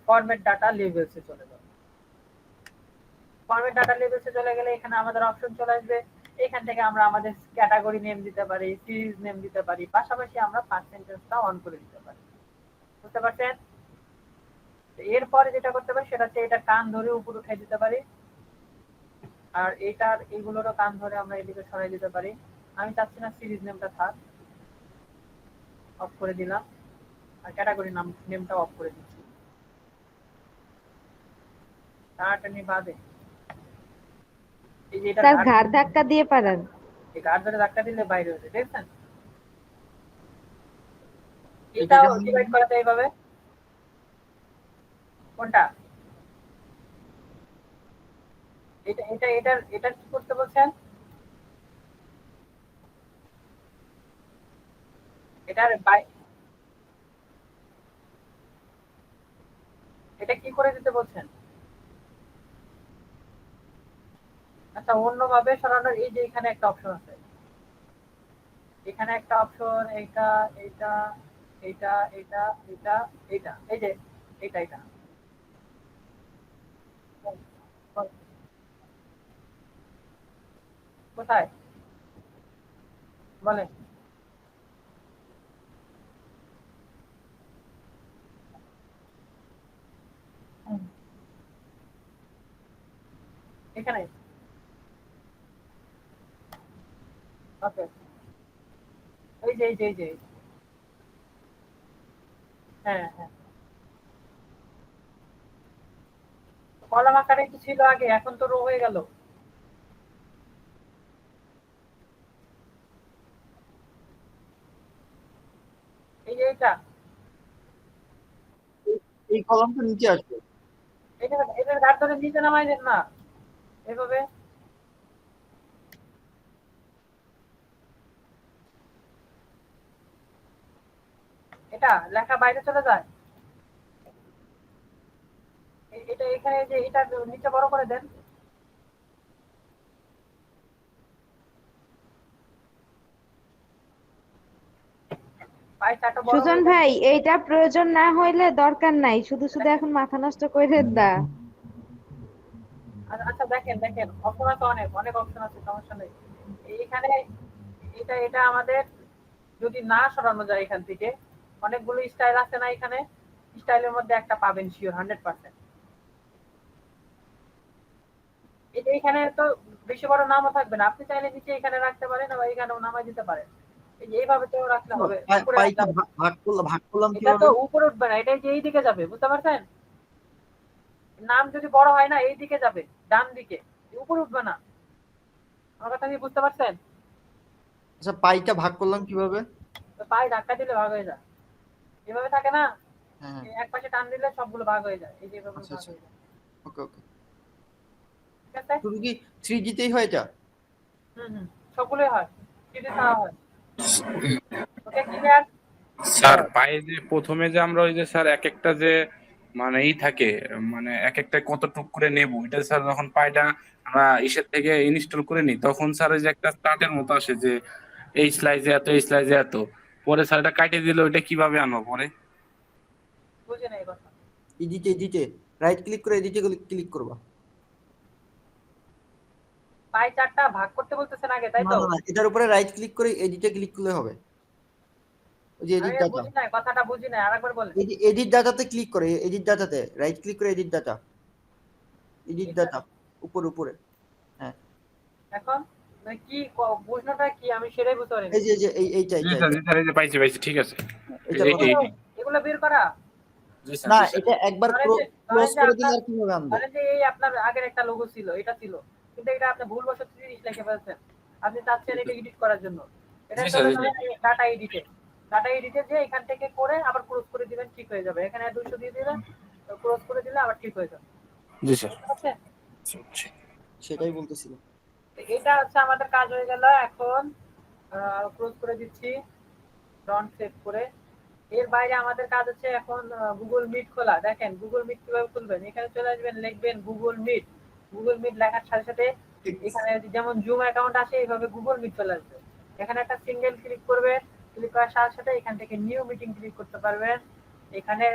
S1: ফরম্যাট ডাটা লেভেলসে চলে যাব। ফরম্যাট ডাটা লেভেলসে চলে গেলে এখানে আমাদের অপশন চলে আসবে। এখান থেকে আমরা আমাদের ক্যাটাগরি নেম দিতে পারি, সিরিজ নেম দিতে পারি, পাশাপাশি আমরা পার্সেন্টেজটা অন করে দিতে পারি। বুঝতে পারছেন? এরপরে যেটা করতে পারি সেটা হচ্ছে এটা টান ধরে উপরে উঠাই দিতে পারি, আর এইগুলোরও টান ধরে আমরা এদিকে সরাই দিতে পারি। আমি চাচ্ছি না সিরিজ নেমটা থাক, অফ করে দিলাম, আর ক্যাটাগরি নেমটা অফ করে দিচ্ছি। টানাটানি বাদে এই যে এটা
S7: স্যার ঘাড় ধাক্কা দিয়ে পারেন।
S1: এই গার্ড ধরে ধাক্কা দিলে বাইরে হয়ে যায়, দেখছেন? এটাও ডিভাইড করা যায় এইভাবে। কোনটা? এটা কি করতে বলছেন? এটা কি করে দিতে বলছেন? আচ্ছা, অন্যভাবে সরানোর এই যে এখানে একটা অপশন আছে, এখানে একটা অপশন, এইটা এইটা এইটা এইটা এইটা এইটা, এই যে এইটা এটা কোথায় বলেন? এখানে। ওকে, এই যে হ্যাঁ হ্যাঁ, কলাম আকারে কি ছিল আগে, এখন তো রো হয়ে গেল। এই যে এটা
S6: এই কলমটা নিচে আসবে।
S1: এটার ঘাট ধরে নিচে নামাই দেন না এভাবে। এটা লেখা বাইরে চলে যায়। এটা এখানে যে এটা নিচে বড় করে দেন। পাই চারটা বড়
S7: সুজন
S1: করে দেন।
S7: ভাই এইটা প্রয়োজন না হইলে দরকার নাই, শুধু শুধু এখন মাথা নষ্ট করে দা।
S1: আচ্ছা দেখেন দেখেন, অপশন আছে, অনেক অনেক অপশন আছে, সমস্যা নেই। এইখানে এটা আমাদের যদি না সরানো যায় এখান থেকে, অনেকগুলো স্টাইল আছে না, এখানে স্টাইলের মধ্যে একটা পাবেন শিওর 100%। এটা এখানে তো বেশি বড় নামও থাকবে না, আপনি চাইলে নিচে এখানে রাখতে পারেন, আবার এখানেও নামাই দিতে পারেন। এই যে এইভাবে তো রাখলে হবে, উপরে
S6: পাইটা
S1: রাখলে হবে।
S6: ভাগ করলাম
S1: এটা
S6: কিভাবে?
S1: তো উপরে উঠবে না, এটা যে এই দিকে যাবে, বুঝতে পারছেন? নাম যদি বড় হয় না এই দিকে যাবে, ডান দিকে, উপরে উঠবে না। আমার কথা কি বুঝতে পারছেন?
S6: আচ্ছা, পাইটা ভাগ করলাম কিভাবে?
S1: তো পায়ে ধাক্কা দিলে ভাগ হয়ে যায়, এভাবে থাকে না,
S6: হ্যাঁ হ্যাঁ,
S1: এই এক পাশে টান দিলে সবগুলো ভাগ হয়ে যায়, এই যে এভাবে
S6: আচ্ছা
S1: ভাগ
S6: আচ্ছা,
S1: হয়ে যায়।
S6: ওকে ওকে।
S1: ঠিক আছে।
S6: শুধু কি 3G তেই হয় এটা?
S1: হুম, সবগুলোই হয়, যদি চাওয়া হয়। ওকে, ক্লিয়ার?
S4: স্যার পায়ে যে প্রথমে যে আমরা ওই যে স্যার এক একটা যে মানে ই থাকে, মানে এক একটা কতটুক করে নেব, এটা স্যার যখন পায়টা আমরা ইসের থেকে ইনস্টল করে নিই, তখন স্যার ওই যে একটা চার্টের মতো আসে যে এই স্লাইজে এত, এই স্লাইজে এত, পরে স্যার এটা কাটিয়ে দিলে ওইটা কিভাবে আনবো পরে?
S1: বুঝে নেই কথা।
S6: এডিটে রাইট ক্লিক করে এডিটে ক্লিক করবা।
S1: পায়ে চারটা ভাগ করতে বলতেছেন আগে, তাই
S6: না
S1: তো?
S6: না না, এটার উপরে রাইট ক্লিক করে এডিটে ক্লিক করলে হবে। ওই যে
S1: আমি
S6: এডিট ডাটা,
S1: বুঝি নাই, কথাটা বুঝি নাই, আরেকবার বলেন।
S6: এডিট ডাটাতে ক্লিক করে, এডিট ডাটাতে রাইট ক্লিক করে এডিট ডাটা, এডিট ডাটা উপরে উপরে। হ্যাঁ,
S1: এখন মানে কি প্রশ্নটা কি, আমি সেটাই বুঝতে পারিনি।
S6: এই যে এইটা
S4: জি
S6: এইটা
S4: স্যার,
S6: এইটা।
S4: জি স্যার, এই যে পাইছি পাইছি, ঠিক আছে।
S6: এটার মধ্যে
S1: এগুলো বের করা।
S4: জি স্যার,
S6: না,
S4: জি স্যার।
S6: এটা একবার ক্লোজ করে দিলে আর কিভাবে আনবো?
S1: ধরেন যে এই আপনার আগের একটা লোগো ছিল, এটা ছিল, কিন্তু এটা আপনি ভুলবশত 30 লিখে ফেলছেন, আপনি চাচ্ছেন এটা এডিট করার জন্য। এটা
S4: জি
S1: চলে
S4: স্যার,
S1: যাবে ডাটা এডিটে যে এখান থেকে করে আবার ক্লোজ করে দিবেন, ঠিক হয়ে যাবে। এখানে 200 দিয়ে দিবেন, ক্লোজ করে দিলে আবার ঠিক হয়ে যাবে।
S4: জি স্যার।
S1: ঠিক আছে?
S6: সেটাই বলতেছিলাম।
S1: তো এটা হচ্ছে আমাদের কাজ হয়ে গেল। এখন ক্লোজ করে দিচ্ছি, ডন্ট সেভ করে। এর বাইরে আমাদের কাজ হচ্ছে এখন গুগল মিট খোলা। দেখেন গুগল মিট কিভাবে খুলবেন, এখানে চলে আসবেন, লিখবেন গুগল মিট। গুগল মিট লেখার সাথে সাথে এখানে যেমন জুম অ্যাকাউন্ট আসে, এইভাবে গুগল মিট চলে আসবে। এখানে একটা সিঙ্গেল ক্লিক করবেন, ক্লিক করার সাথে সাথে এখান থেকে নিউ মিটিং ক্লিক করতে পারবেন। এখানে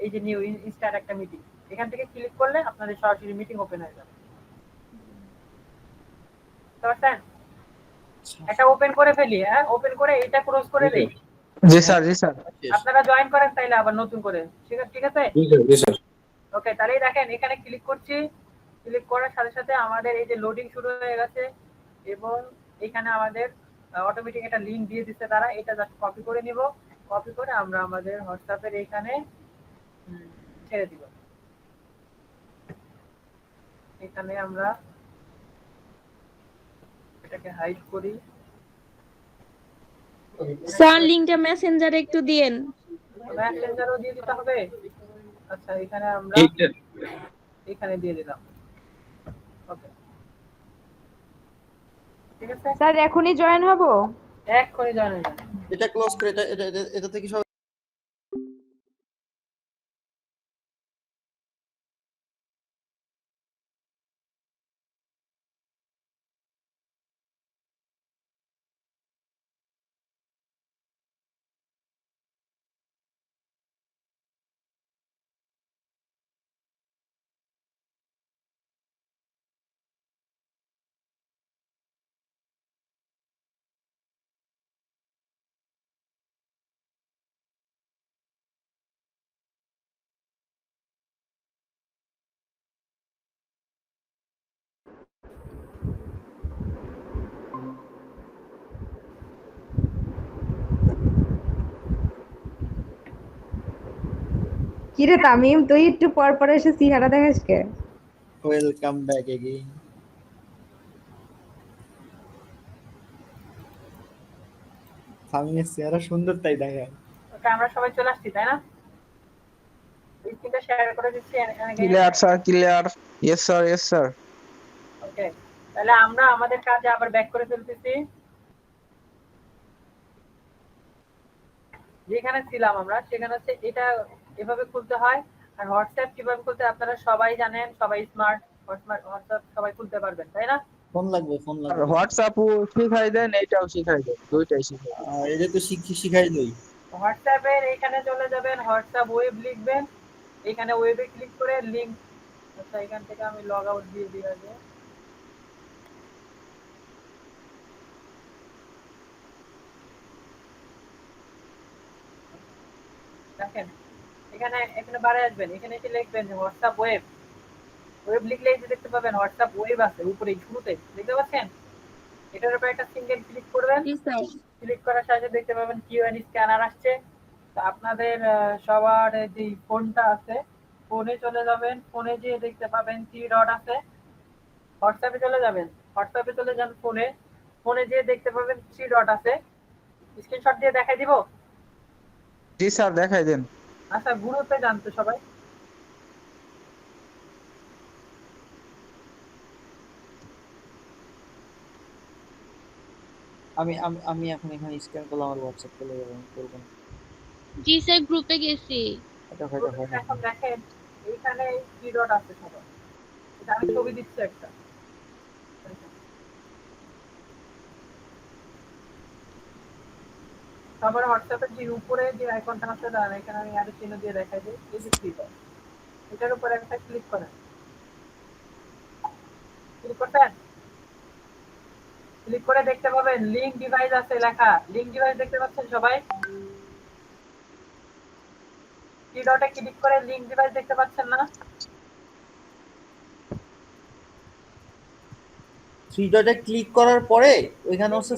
S1: এই যে নিউ ইনস্টার একটা মিটিং, এখান থেকে ক্লিক করলে আপনাদের সরাসরি মিটিং ওপেন হয়ে যাবে। বুঝতে পারছেন? একটা ওপেন করে ফেলি, হ্যাঁ, ওপেন করে এটা ক্লোজ করে দিই।
S3: জি স্যার, জি স্যার।
S1: আপনারা জয়েন করেন তাইলে আবার নতুন করে, ঠিক আছে? ঠিক আছে,
S4: জি স্যার।
S1: ওকে। তাহলেই দেখেন এখানে ক্লিক করছি, ক্লিক করার সাথে সাথে আমাদের এই যে লোডিং শুরু হয়ে গেছে এবং এখানে আমাদের অটোমেটিক একটা লিংক দিয়ে দিচ্ছে তারা। এটা জাস্ট কপি করে নিব, কপি করে আমরা আমাদের হোয়াটসঅ্যাপের এখানে ছেড়ে দিব। এখানে আমরা এটাকে হাইড করি।
S5: স্যার লিংকটা মেসেঞ্জারে একটু দিয়েন।
S1: মেসেঞ্জারও দিয়ে দিতে হবে। আচ্ছা, এখানে আমরা এখানে দিয়ে দিলাম। ওকে, ঠিক আছে,
S7: স্যার এখনই জয়েন হব?
S1: এক্ষুনি জয়েন হয়ে যান।
S6: এটা ক্লোজ করে এটা থেকে সব
S7: কিরে তামিম, তুই একটু পর পর এসে চেহারা দেখাস কে?
S6: Welcome back again. সামনের চেহারা সুন্দর তাই দেখায়।
S1: ওকে, আমরা সবাই চলে আসছি তাই না? স্ক্রিনটা শেয়ার করে দিচ্ছি।
S3: Clear sir, clear. Yes sir, yes sir.
S1: Okay, তাহলে আমরা আমাদের কাজে আবার ব্যাক করে ফেলতেছি। যেখানে ছিলাম আমরা সেখানে হচ্ছে এটা এভাবে খুলতে হয়। আর হোয়াটসঅ্যাপ কিভাবে খুলতে আপনারা সবাই জানেন, সবাই স্মার্ট, হোয়াটসঅ্যাপ সবাই খুলতে পারবেন তাই না?
S6: ফোন লাগবে, ফোন
S3: আর
S6: লাগবে।
S3: হোয়াটসঅ্যাপও শিখাই দেন, এইটাও শিখাই দেন, দুইটাই শিখাই দেন।
S6: আর এটা তো শিখাই লই।
S1: হোয়াটসঅ্যাপের এখানে চলে যাবেন, হোয়াটসঅ্যাপ ওয়েব লিখবেন, এখানে ওয়েবে ক্লিক করে লিংক। আচ্ছা, এখান থেকে আমি লগ আউট দিয়ে দিই আগে। দেখেন এখানে এখানে বারে আসবেন, এখানে এসে লিখবেন হোয়াটসঅ্যাপ ওয়েব। ওয়েব লিখলে এই যে দেখতে পাবেন হোয়াটসঅ্যাপ ওয়েব আছে উপরে শুরুতে, দেখতে পাচ্ছেন? এটার উপর একটা সিঙ্গেল ক্লিক করবেন,
S5: জি স্যার।
S1: ক্লিক করার সাথে দেখতে পাবেন কিউএন স্ক্যানার আসছে। তো আপনাদের সবার যে ফোনটা আছে, ফোনে চলে যাবেন, ফোনে যেয়ে দেখতে পাবেন থ্রি ডট আছে। হোয়াটসঅ্যাপে চলে যাবেন, হোয়াটসঅ্যাপে চলে যান ফোনে, ফোনে যেয়ে দেখতে পাবেন থ্রি ডট আছে। স্ক্রিনশট দিয়ে দেখাই দিব।
S3: জি স্যার, দেখাই দেন।
S1: আচ্ছা, গ্রুপে জানতো সবাই।
S2: আমি আমি আমি এখন এখানে স্ক্যান করলাম, আমার হোয়াটসঅ্যাপ চলে যাবে, আমি করবো না।
S5: জি স্যার, গ্রুপে গেছি।
S2: এটা হয়তো হয় না।
S1: এখন দেখেন এইখানে থ্রি ডট আছে সবাই। এটা আমি ছবি দিচ্ছি একটা। তারপরে হোয়াটসঅ্যাপের যে উপরে যে আইকনটা আছে দাঁড়ান, এখানে আমি আরো চিহ্ন দিয়ে দেখাই দিই, এই যে থ্রি ডট, এটার উপরে একটা ক্লিক করেন। ক্লিক করতেন, ক্লিক করে দেখতে পাবেন লিংক ডিভাইস আছে লেখা। লিংক ডিভাইস দেখতে পাচ্ছেন সবাই? থ্রি ডটে ক্লিক করে লিংক ডিভাইস দেখতে পাচ্ছেন না?
S6: থ্রি ডটে ক্লিক করার পরে ওইখানে হচ্ছে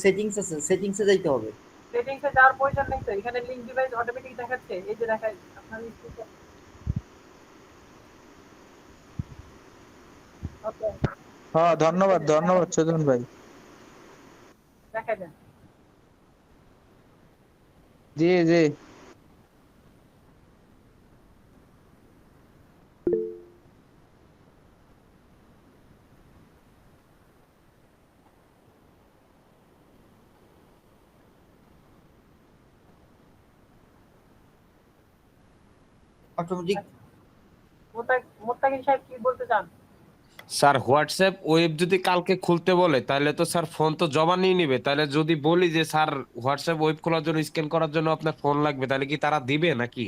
S6: সেটিংস আছে, সেটিংসে যাইতে হবে।
S1: সেটিংসে যাওয়ার প্রয়োজন নেই তো, এখানে লিংক ডিভাইস অটোমেটিক দেখাচ্ছে, এই যে দেখায় আপনার স্ক্রিনে। ওকে,
S3: হ্যাঁ, ধন্যবাদ, ধন্যবাদ সুজন ভাই।
S1: দেখাই দেন।
S3: জি জি।
S6: অটোমেটিক।
S1: মোত্তাকিন সাহেব কি বলতে চান?
S8: স্যার হোয়াটসঅ্যাপ ওয়েব যদি কালকে খুলতে বলে তাহলে তো স্যার ফোন তো জমা নিয়ে নিবে, তাহলে যদি বলি যে স্যার হোয়াটসঅ্যাপ ওয়েব খোলার জন্য স্ক্যান করার জন্য আপনার ফোন লাগবে, তাহলে কি তারা দিবে নাকি?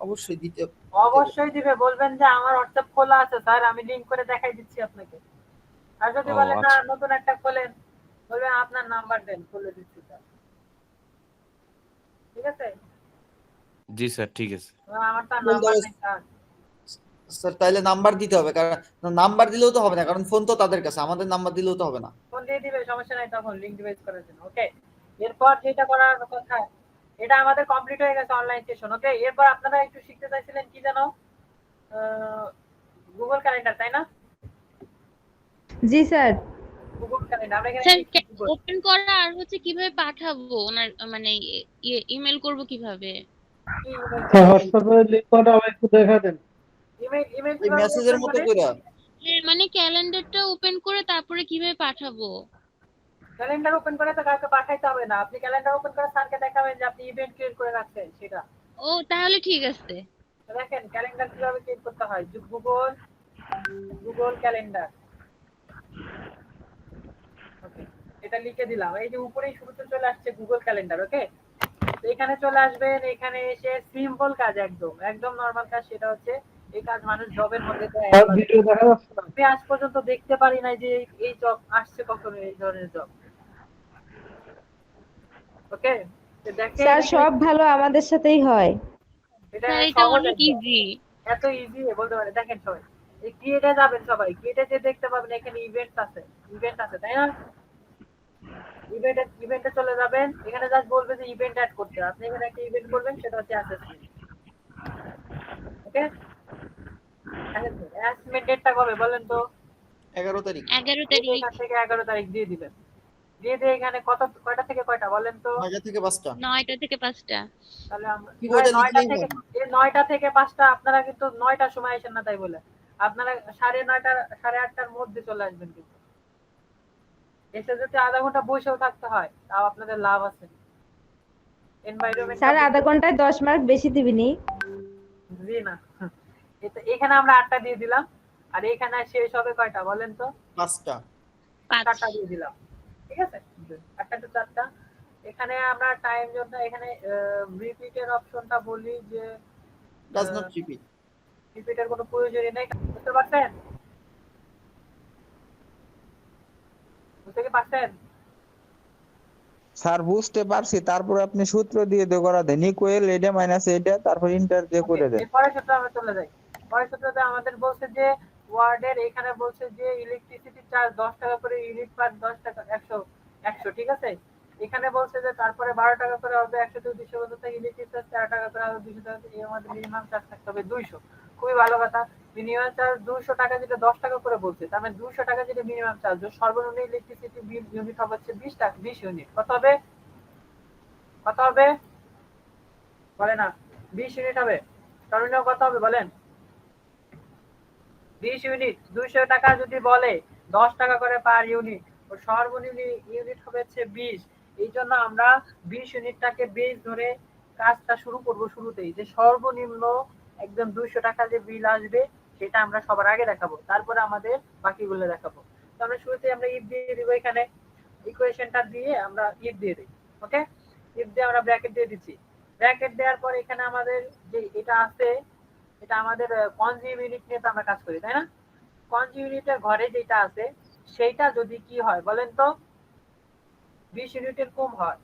S6: অবশ্যই দিতে।
S1: অবশ্যই দিবে। বলবেন যে আমার হোয়াটসঅ্যাপ খোলা আছে স্যার, আমি লিংক করে দেখাই দিচ্ছি আপনাকে। আর যদি
S8: ও
S1: বলেন না
S8: আচ্ছা।
S1: নতুন একটা খোলেন, বলবেন আপনার নাম্বার দেন, খুলে দিচ্ছি স্যার। ঠিক আছে?
S8: জি স্যার, ঠিক আছে।
S1: আমার তো
S2: বলতে
S1: নাম্বার
S2: হবে
S1: নেই স্যার।
S2: স্যার, তাইলে নাম্বার দিতে হবে, কারণ নাম্বার দিলেও তো হবে না, কারণ ফোন তো তাদের কাছে, আমাদের নাম্বার দিলেও তো হবে না।
S1: ফোন দিয়ে দিবে, সমস্যা নাই, তখন লিংক ডিভাইস করার জন্য। ওকে, এরপর যেটা করার কথা, এটা আমাদের কমপ্লিট হয়ে গেছে অনলাইন সেশন। ওকে, এরপর আপনারা একটু শিখতে চাইছিলেন কি জানো, গুগল ক্যালেন্ডার, তাই না?
S7: জি স্যার।
S1: গুগল ক্যালেন্ডার আমরা এখানে
S9: স্যার
S1: লিখছি গুগল।
S9: ওপেন করা আর হচ্ছে কিভাবে পাঠাবো ওনার মানে ইমেল করব কিভাবে?
S1: কি ইমেল
S10: হ্যাঁ,
S1: করবেন?
S10: হোয়াটসঅ্যাপে লিংক করা একটু দেখা দেন।
S1: ইমেল
S2: ওই
S1: কিভাবে
S2: মেসেজের
S1: ওপেন
S2: মতো
S1: করে?
S2: কইরা
S9: মানে ক্যালেন্ডারটা ওপেন করে তারপরে কিভাবে পাঠাবো?
S1: ক্যালেন্ডার ওপেন করে তো কাউকে পাঠাইতে হবে না, আপনি ক্যালেন্ডার ওপেন করে স্যারকে দেখাবেন যে আপনি ইভেন্ট ক্রিয়েট করে রাখছেন সেটা।
S9: ও তাহলে ঠিক আছে।
S1: তো দেখেন ক্যালেন্ডার কিভাবে ক্রিয়েট করতে হয়, গুগল গুগল ক্যালেন্ডার। ওকে, এটা লিখে দিলাম, এই যে উপরেই শুরুতে চলে আসছে গুগল ক্যালেন্ডার। ওকে, তো এখানে চলে আসবেন, এখানে এসে সিম্পল কাজ, একদম একদম নরমাল কাজ, সেটা হচ্ছে এই কাজ মানুষ জবের মধ্যে দেয়।
S10: আর ভিডিও দেখা যাচ্ছে না।
S1: আমি আজ পর্যন্ত দেখতে পারি নাই যে এই জব আসছে কখনো, এই ধরনের জব। ওকে, তো দেখেন
S7: স্যার সব ভালো আমাদের সাথেই হয়।
S1: এটা
S9: স্যার এটা
S1: সহজ
S9: অনেক
S1: একদম।
S9: ইজি।
S1: এত ইজি বলতে পারে। দেখেন সবাই এই ক্রিয়েটে যাবেন, সবাই ক্রিয়েটে যে দেখতে পাবেন এখানে ইভেন্ট আছে, তাই না? ইভেন্টে চলে যাবেন, এখানে জাস্ট বলবে যে ইভেন্ট অ্যাড করতে, আপনি এখানে একটা ইভেন্ট করবেন, সেটা হচ্ছে অ্যাসেসমেন্ট। ওকে, অ্যাসেসমেন্ট ডেটটা কবে বলেন তো?
S2: 11 তারিখ,
S9: 11 তারিখ।
S1: এখান থেকে 11 তারিখ দিয়ে দিবেন। দিয়ে এখানে কয়টা থেকে কয়টা বলেন তো?
S2: 9টা থেকে 5টা।
S9: 9টা থেকে 5টা।
S1: তাহলে আমরা
S2: কি কয়টা
S1: 9টা
S2: লিখলেই
S1: থেকে,
S2: হবে।
S1: এই 9টা থেকে 5টা আপনারা কিন্তু 9টার সময় আসেন না, তাই বলে আপনারা 9:30 8:30টার মধ্যে চলে আসবেন। কিন্তু এসে যদি আধা ঘন্টা বসেও থাকতে হয় তাও আপনাদের লাভ আছে। এনভায়রনমেন্ট
S7: স্যার আধা ঘন্টায় 10 মার্ক বেশি দিবিনি?
S1: জি না, এখানে আমরা 8টা দিয়ে দিলাম, আর এখানে শেষ হবে কয়টা বলেন তো?
S2: 5টা।
S1: 4টা দিয়ে দিলাম। ঠিক আছে, 8টা টু 4টা। এখানে আমরা টাইম জোনটা, এখানে রিপিটের অপশনটা বলি যে
S2: ডাজ নট রিপিট।
S1: রিপিটের কোনো প্রয়োজনই নেই। বুঝতে পারছেন? বুঝতে কি পারছেন?
S3: স্যার বুঝতে পারছি, তারপর আপনি সূত্র দিয়ে করা দেন, ইকুয়াল এটা মাইনাস এটা, তারপর ইন্টার দিয়ে করে দেন।
S1: পরের সূত্রে আমরা চলে যাই। পরের সূত্রতে আমাদের বলছে যে ওয়ার্ডের, এখানে বলছে যে ইলেকট্রিসিটি চার্জ 10 টাকা করে ইউনিট পার 10 টাকা 100 ঠিক আছে। এখানে বলছে যে তারপরে 12 টাকা করে হবে 100 থেকে 200 পর্যন্ত, ইলেকট্রিক চার্জ 13 টাকা করে হবে 200 টাকা, এর মধ্যে মিনিমাম চার্জ থাকতে হবে 200। খুবই ভালো কথা, মিনিমাম চার্জ 200 টাকা, যেটা 10 টাকা করে বলছে, তার মানে 200 টাকা যেটা মিনিমাম চার্জ, সর্বনিম্ন ইলেকট্রিসিটি বিল ইউনিট হবে হচ্ছে 20 টাকা, 20 ইউনিট। কত হবে বলে না? 20 ইউনিট হবে। সর্বনিম্ন কত হবে বলেন? 20 ইউনিট। 200 টাকা যদি বলে 10 টাকা করে পার ইউনিট, ও সর্বনিম্ন ইউনিট হবে হচ্ছে 20। এই জন্য আমরা 20 ইউনিটটাকে বেস ধরে কাজটা শুরু করব শুরুতেই, যে সর্বনিম্ন একদম 200 টাকা যে বিল আসবে সেটা আমরা সবার আগে দেখাবো, তারপরে আমাদের বাকিগুলো দেখাবো। তো আমরা শুরুতে আমরা ইফ দিয়ে দিব, এখানে ইকুয়েশনটা দিয়ে আমরা ইফ দিয়ে দিই। ওকে, ইফ দিয়ে আমরা ব্র্যাকেট দিয়ে দিচ্ছি। ব্র্যাকেট দেওয়ার পর এখানে আমাদের যে এটা আছে, এটা আমাদের কনজিউম ইউনিট নিয়ে তো আমরা কাজ করি, তাই না? কনজিউম ইউনিটের ঘরে যেটা আছে সেইটা যদি কি হয় বলেন তো? 20 ইউনিটের কম হয়,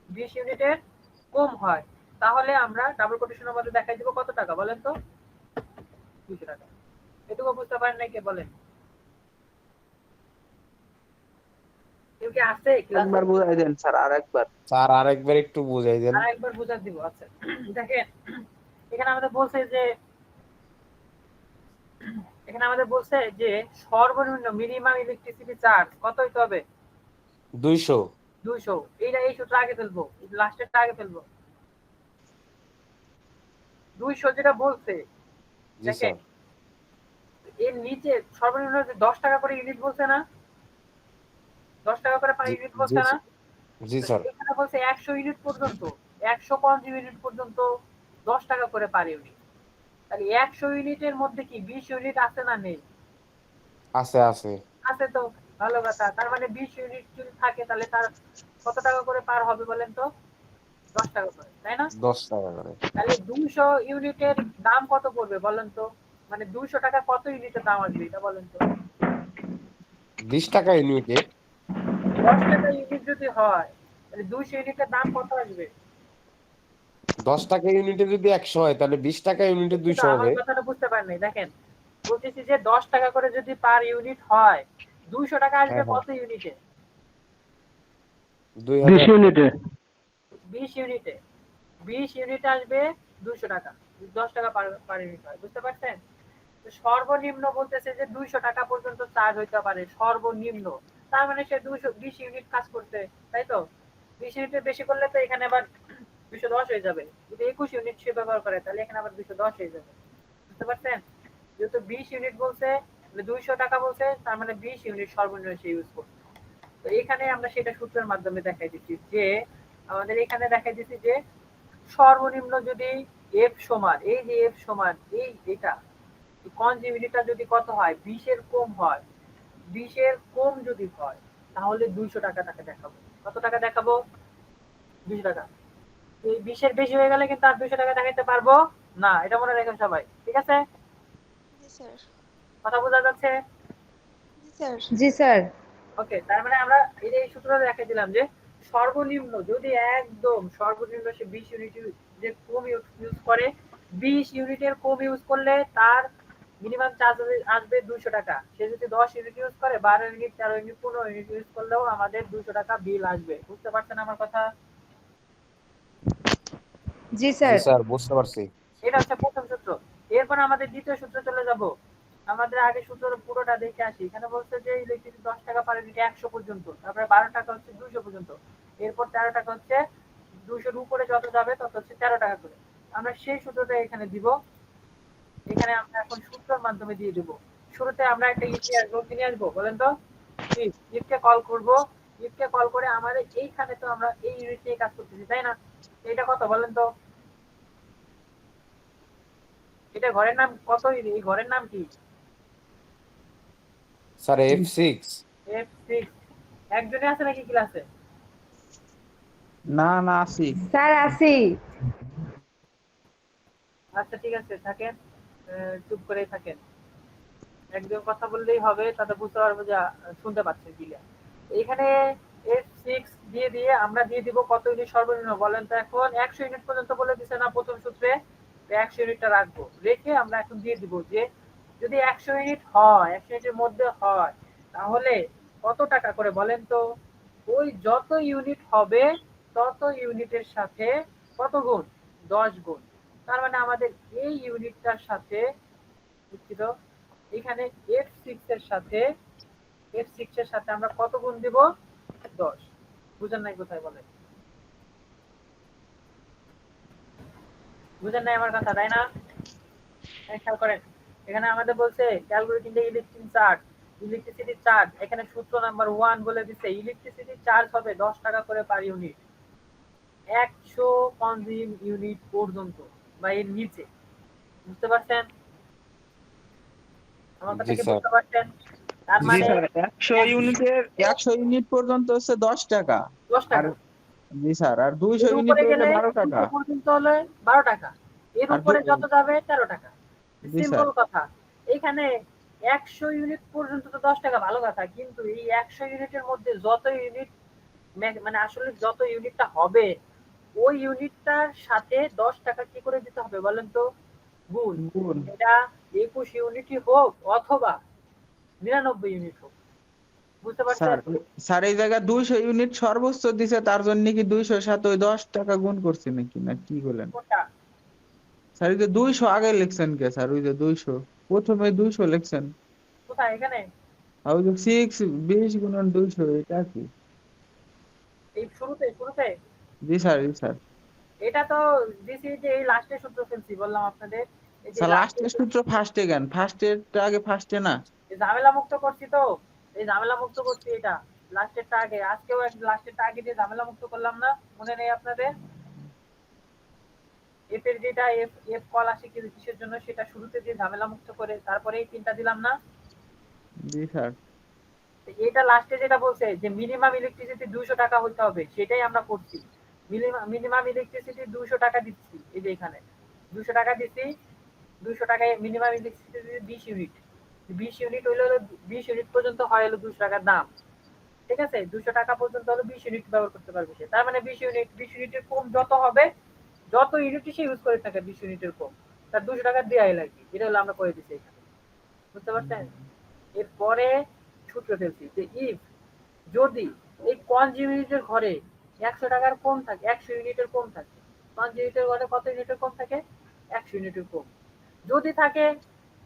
S1: 20 ইউনিটের কম হয়, তাহলে আমরা ডাবল কোটেশনের মধ্যে দেখাই দিব কত টাকা বলেন তো? 200 টাকা। এটুকু বুঝতে পারেন নাই কে বলেন? কেউ কি আছে ক্লাসে?
S3: একবার বুঝাই দেন স্যার, আরেকবার।
S8: স্যার আরেকবার একটু বুঝাই দেন।
S1: আরেকবার বুঝা দিব। আচ্ছা, দেখেন এখানে আমাদের বলছে যে সর্বনিম্ন মিনিমাম ইলেকট্রিসিটি চার্জ কত হইতে হবে?
S8: 200।
S1: 200। এই সূত্র আগে ফেলবো, লাস্টেরটা আগে ফেলবো। 200 যেটা বলছে,
S8: জি
S1: দেখেন
S8: স্যার।
S1: এর নিচে সর্বনিম্ন 10 টাকা করে ইউনিট বলছে না? 10 টাকা করে পার ইউনিট বলছে না?
S8: জি স্যার।
S1: এখানে বলছে 100 ইউনিট পর্যন্ত, 150 ইউনিট পর্যন্ত 10 টাকা করে পার ইউনিট। তাহলে 100 ইউনিটের মধ্যে কি 20 ইউনিট আছে না নেই?
S8: আছে আছে।
S1: আছে তো, ভালো কথা। তার মানে 20 ইউনিট যদি থাকে তাহলে তার কত টাকা করে পার হবে বলেন তো? 10 টাকা করে, তাই না?
S8: 10 টাকা করে।
S1: তাহলে 200 ইউনিটের দাম কত পড়বে বলেন তো? মানে 200 টাকা কত ইউনিটের দাম আসবে এটা বলেন তো?
S8: 20 টাকা ইউনিটে।
S1: 10 টাকা ইউনিট যদি হয় তাহলে 200 ইউনিটের দাম কত আসবে?
S8: 10 টাকা ইউনিটে যদি 100 হয় তাহলে 20 টাকা ইউনিটে
S1: কিন্তু
S8: 200
S1: আমার
S8: হবে।
S1: কথাটা বুঝতে পারেন নাই, দেখেন বলতেছি যে 10 টাকা করে যদি পার ইউনিট হয় 200 টাকা আসবে
S8: হ্যাঁ হ্যাঁ,
S1: কত ইউনিটে?
S8: 2000।
S10: ইউনিটে
S1: 20 ইউনিটে 20 ইউনিটে আসবে 200 টাকা, 10 টাকা পার ইউনিট হয়, বুঝতে পারছেন? তো সর্বনিম্ন বলতেছে যে 200 টাকা পর্যন্ত চার্জ হইতে পারে সর্বনিম্ন। তার মানে সে 220 ইউনিট কাজ করছে, তাই তো? 20 ইউনিটের বেশি করলে তো এখানে আবার 210 হয়ে যাবে। যদি 21 ইউনিট সে ব্যবহার করে তাহলে এখানে আবার 210 হয়ে যাবে, বুঝতে পারছেন? যেহেতু 20 ইউনিট বলছে, 200 টাকা বলছে, তার মানে 20 ইউনিট সর্বনিম্ন সে ইউজ করছে। তো এখানে আমরা সেটা সূত্রের মাধ্যমে দেখাই দিচ্ছি যে আমাদের এখানে দেখাই দিচ্ছি যে সর্বনিম্ন যদি এফ সমান, এই যে এফ সমান এটা কনজিউনিটিটা যদি কত হয়, 20 এর কম হয়, 20 এর কম যদি হয় তাহলে 200 টাকা তাকে দেখাবো। কত টাকা দেখাবো? 200 টাকা। এই 20 এর বেশি হয়ে গেলে কিন্তু আর 200 টাকা দেখাইতে পারবো না, এটা মনে রাখেন সবাই, ঠিক আছে? কথা বোঝা যাচ্ছে?
S7: জি স্যার।
S1: ওকে, তার মানে আমরা এই যে সূত্রটা দেখাই দিলাম যে সর্বনিম্ন যদি একদম সর্বনিম্ন সে 20 ইউনিট যে কম ইউজ করে, 20 ইউনিটের কম ইউজ করলে তার মিনিমাম চার্জ আসবে 200 টাকা। সে যদি 10 ইউনিট ইউজ করে, 12 ইউনিট, 13 ইউনিট, 15 ইউনিট ইউজ করলেও আমাদের 200 টাকা বিল আসবে, বুঝতে পারছেন আমার কথা?
S7: জি
S8: জি
S7: স্যার।
S8: স্যার, বুঝতে পারছি।
S1: এটা হচ্ছে প্রথম সূত্র। এরপর আমাদের দ্বিতীয় সূত্রে চলে যাব। আমাদের আগে সূত্র পুরোটা দেখে আসি। এখানে বলছে যে ইলেকট্রিসিটি 10 টাকা পার ইউনিট 100 পর্যন্ত, তারপরে 12 টাকা হচ্ছে 200 পর্যন্ত, এরপর 13 টাকা হচ্ছে 200 এর উপরে যত যাবে তত হচ্ছে 13 টাকা করে। আমরা সেই সূত্রটা এখানে দিব। এখানে আমরা এখন সূত্রের মাধ্যমে দিয়ে দেব। শুরুতে আমরা একটা ইতিহাস বলতে নিয়ে আসবো, বলেন তো? ইফকে কল করব। ইফকে কল করে আমাদের এইখানে তো আমরা এই ইউনিট নিয়ে কাজ করতেছি, তাই না? এটা কত বলেন তো? এটা ঘরের নাম কত? এই ঘরের নাম কি?
S8: Sir F6।
S1: F6। একজনে আছে নাকি ক্লাসে?
S3: না না আসি।
S7: স্যার আসি।
S1: আচ্ছা ঠিক আছে, থাকেন, চুপ করে থাকেন। একজন কথা বললেই হবে, তাতে বুঝতে পারবো যে শুনতে পাচ্ছেন কিনা। এখানে F6 দিয়ে দিয়ে আমরা দিয়ে দিব কত ইউনিট সর্বনিম্ন বলেন তো? এখন 100 ইউনিট পর্যন্ত বলে দিছে না প্রথম সূত্রে? 100 ইউনিটটা রাখবো, রেখে আমরা এখন দিয়ে দিব যে যদি 100 ইউনিট হয়, 100 ইউনিটের মধ্যে হয়, তাহলে কত টাকা করে বলেন তো? ওই যত ইউনিট হবে তত ইউনিটের সাথে কত গুণ? 10 গুণ। তার মানে আমাদের এই ইউনিটটার সাথে, দুঃখিত, এখানে F6 এর সাথে আমরা কত গুণ দিব? 10। বুঝেন নাই কোথায় বলেন? বুঝেন নাই আমার কথা, তাই না? খেয়াল করেন, এখানে আমাদের বলছে ক্যালকুলেটিং দ্য ইলেকট্রিসিটি চার্জ। এখানে সূত্র নাম্বার 1 বলে দিচ্ছে ইলেকট্রিসিটি চার্জ হবে 10 টাকা করে পার ইউনিট 100 কনজিউম ইউনিট পর্যন্ত বা এর নিচে, বুঝতে পারছেন আমার কথা
S8: জি
S1: কি?
S8: স্যার।
S1: বুঝতে পারছেন? তার
S3: জি
S1: মানে
S3: স্যার, 100 ইউনিট পর্যন্ত হচ্ছে 10 টাকা।
S1: 10
S3: আর
S1: টাকা।
S3: জি স্যার, আর 200
S1: এর
S3: ইউনিট
S1: উপরে
S3: হইলে
S1: গেলে
S3: 12 টাকা।
S1: 200 পর্যন্ত হলে 12 টাকা, এর
S3: আর
S1: উপরে যত যাবে 13 টাকা।
S3: জি স্যার।
S1: সিম্পল কথা। এখানে 100 ইউনিট পর্যন্ত তো 10 টাকা, ভালো কথা, কিন্তু এই 100 ইউনিটের মধ্যে যত ইউনিট মানে আসলে যত ইউনিটটা হবে ওই ইউনিটটার সাথে 10 টাকা কি করে দিতে হবে বলেন তো? গুণ।
S3: গুণ।
S1: এটা 21 ইউনিটই হোক অথবা 99 ইউনিট হোক, বুঝতে
S3: স্যার
S1: পারছেন?
S3: স্যার এই জায়গায় 200 ইউনিট সর্বোচ্চ দিছে, তার জন্য কি 200 সাথে ওই 10 টাকা গুণ করছে নাকি, না কি বলেন?
S1: কোনটা?
S3: স্যার এই যে 200 আগে লিখছেন কে স্যার? ওই যে 200 প্রথমে 200 লিখছেন,
S1: কোথায়? এখানে
S3: আর ওই যে 6 20 গুণন 200 এটা কি?
S1: এই শুরুতে শুরুতে
S3: জি স্যার, জি স্যার।
S1: এটা তো দিছি যে এই লাস্টের সূত্র ফেলছি, বললাম আপনাদের এই যে
S3: স্যার
S1: লাস্টের
S3: লাস্টের সূত্র ফার্স্টে জ্ঞান, ফার্স্টেরটা আগে ফার্স্টে না।
S1: ঝামেলা মুক্ত করছি তো, এই ঝামেলা মুক্ত করছি, এটা লাস্টেরটা আগে, আজকেও এক লাস্টেরটা আগে দিয়ে ঝামেলা মুক্ত করলাম না, মনে নেই আপনাদের? এফ এর যেটা এফ এফ কল আসে কিসের জন্য সেটা শুরুতে দিয়ে ঝামেলা মুক্ত করে তারপরে এই তিনটা দিলাম না?
S3: জি স্যার।
S1: তো এটা লাস্টে যেটা বলছে যে মিনিমাম ইলেকট্রিসিটি 200 টাকা হতে হবে, সেটাই আমরা করছি। মিনিমাম ইলেকট্রিসিটি 200 টাকা দিচ্ছি, এই যে এখানে 200 টাকা দিচ্ছি। 200 টাকায় মিনিমাম ইলেকট্রিসিটি 20 ইউনিট, 20 ইউনিট হইলে 20 ইউনিট পর্যন্ত হয় হলো 200 টাকার দাম। ঠিক আছে, 200 টাকা পর্যন্ত হলে 20 ইউনিট ব্যবহার করতে পারবে সে। তার মানে 20 ইউনিটের কম যত হবে, যত ইউনিটই সে ইউজ করে থাকে 20 ইউনিটের কম, তার 200 টাকা দেওয়াই লাগবে। এটা হলো আমরা করে দিচ্ছি এখানে, বুঝতে পারছেন? এরপরে সূত্র ফেলছি যে ইফ যদি এই কনজিউমিউনিটের ঘরে 100 টাকার কম থাকে, 100 ইউনিটের কম থাকে, কনজিউমিউনিটের ঘরে কত ইউনিটের কম থাকে? 100 ইউনিটের কম যদি থাকে,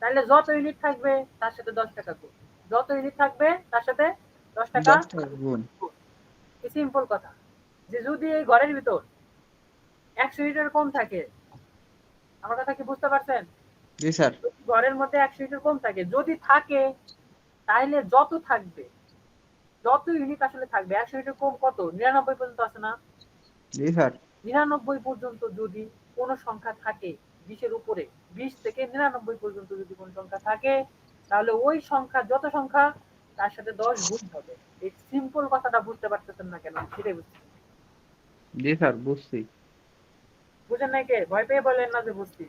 S1: তাহলে যত ইউনিট থাকবে তার সাথে 10 টাকা গুণ, যত ইউনিট থাকবে তার সাথে 10 টাকা
S3: 10 টাকা গুণ।
S1: সিম্পল কথা। যে যদি এই ঘরের ভিতর 100 ইউনিটের কম থাকে, আমার কথা কি বুঝতে পারছেন?
S3: জি স্যার।
S1: ঘরের মধ্যে 100 ইউনিটের কম থাকে, যদি থাকে তাহলে যত থাকবে, যত ইউনিট আসলে থাকবে, 100 ইউনিটের কম কত? 99 পর্যন্ত আছে না?
S3: জি স্যার।
S1: 99 পর্যন্ত যদি কোনো সংখ্যা থাকে 20 এর উপরে, 20 থেকে 99 পর্যন্ত যদি কোনো সংখ্যা থাকে, তাহলে ওই সংখ্যা যত সংখ্যা তার সাথে 10 গুণ হবে। এই সিম্পল কথাটা বুঝতে পারতেছেন না কেন? সেটাই বুঝতে।
S3: জি স্যার, বুঝছি।
S1: বুঝেন নাই কে? ভয় পেয়ে বলেন না যে বুঝছি।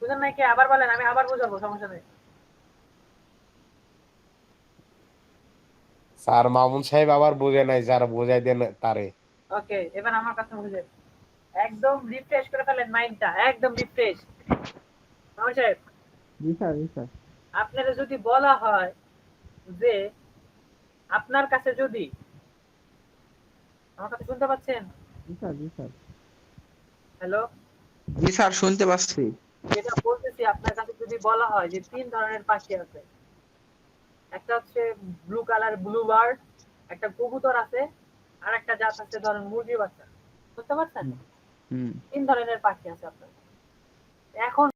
S1: বুঝেন নাই কে? আবার বলেন, আমি আবার বোঝাবো, সমস্যা নেই।
S8: স্যার মামুন সাহেব আবার বোঝে নাই, যারা বোঝাই দেন তারে।
S1: ওকে, এবার আমার কথা বুঝেন। একদম রিফ্রেশ করে ফেলেন মাইন্ডটা, একদম রিফ্রেশ। মামুন সাহেব,
S3: জি স্যার, জি স্যার।
S1: আপনারা যদি বলা হয় যে আপনার কাছে যদি, আমার কথা শুনতে পাচ্ছেন?
S3: জি স্যার, জি স্যার।
S1: হ্যালো,
S3: জি স্যার, শুনতে পাচ্ছি।
S1: যেটা বলতেছি, আপনার কাছে যদি বলা হয় যে 3 ধরনের পাখি আছে, একটা হচ্ছে ব্লু কালার ব্লু বার্ড, একটা কবুতর আছে, আর একটা জাত আছে ধরেন মুরগির বাচ্চা, বুঝতে পারছেন? 3 ধরনের পাখি আছে আপনার। এখন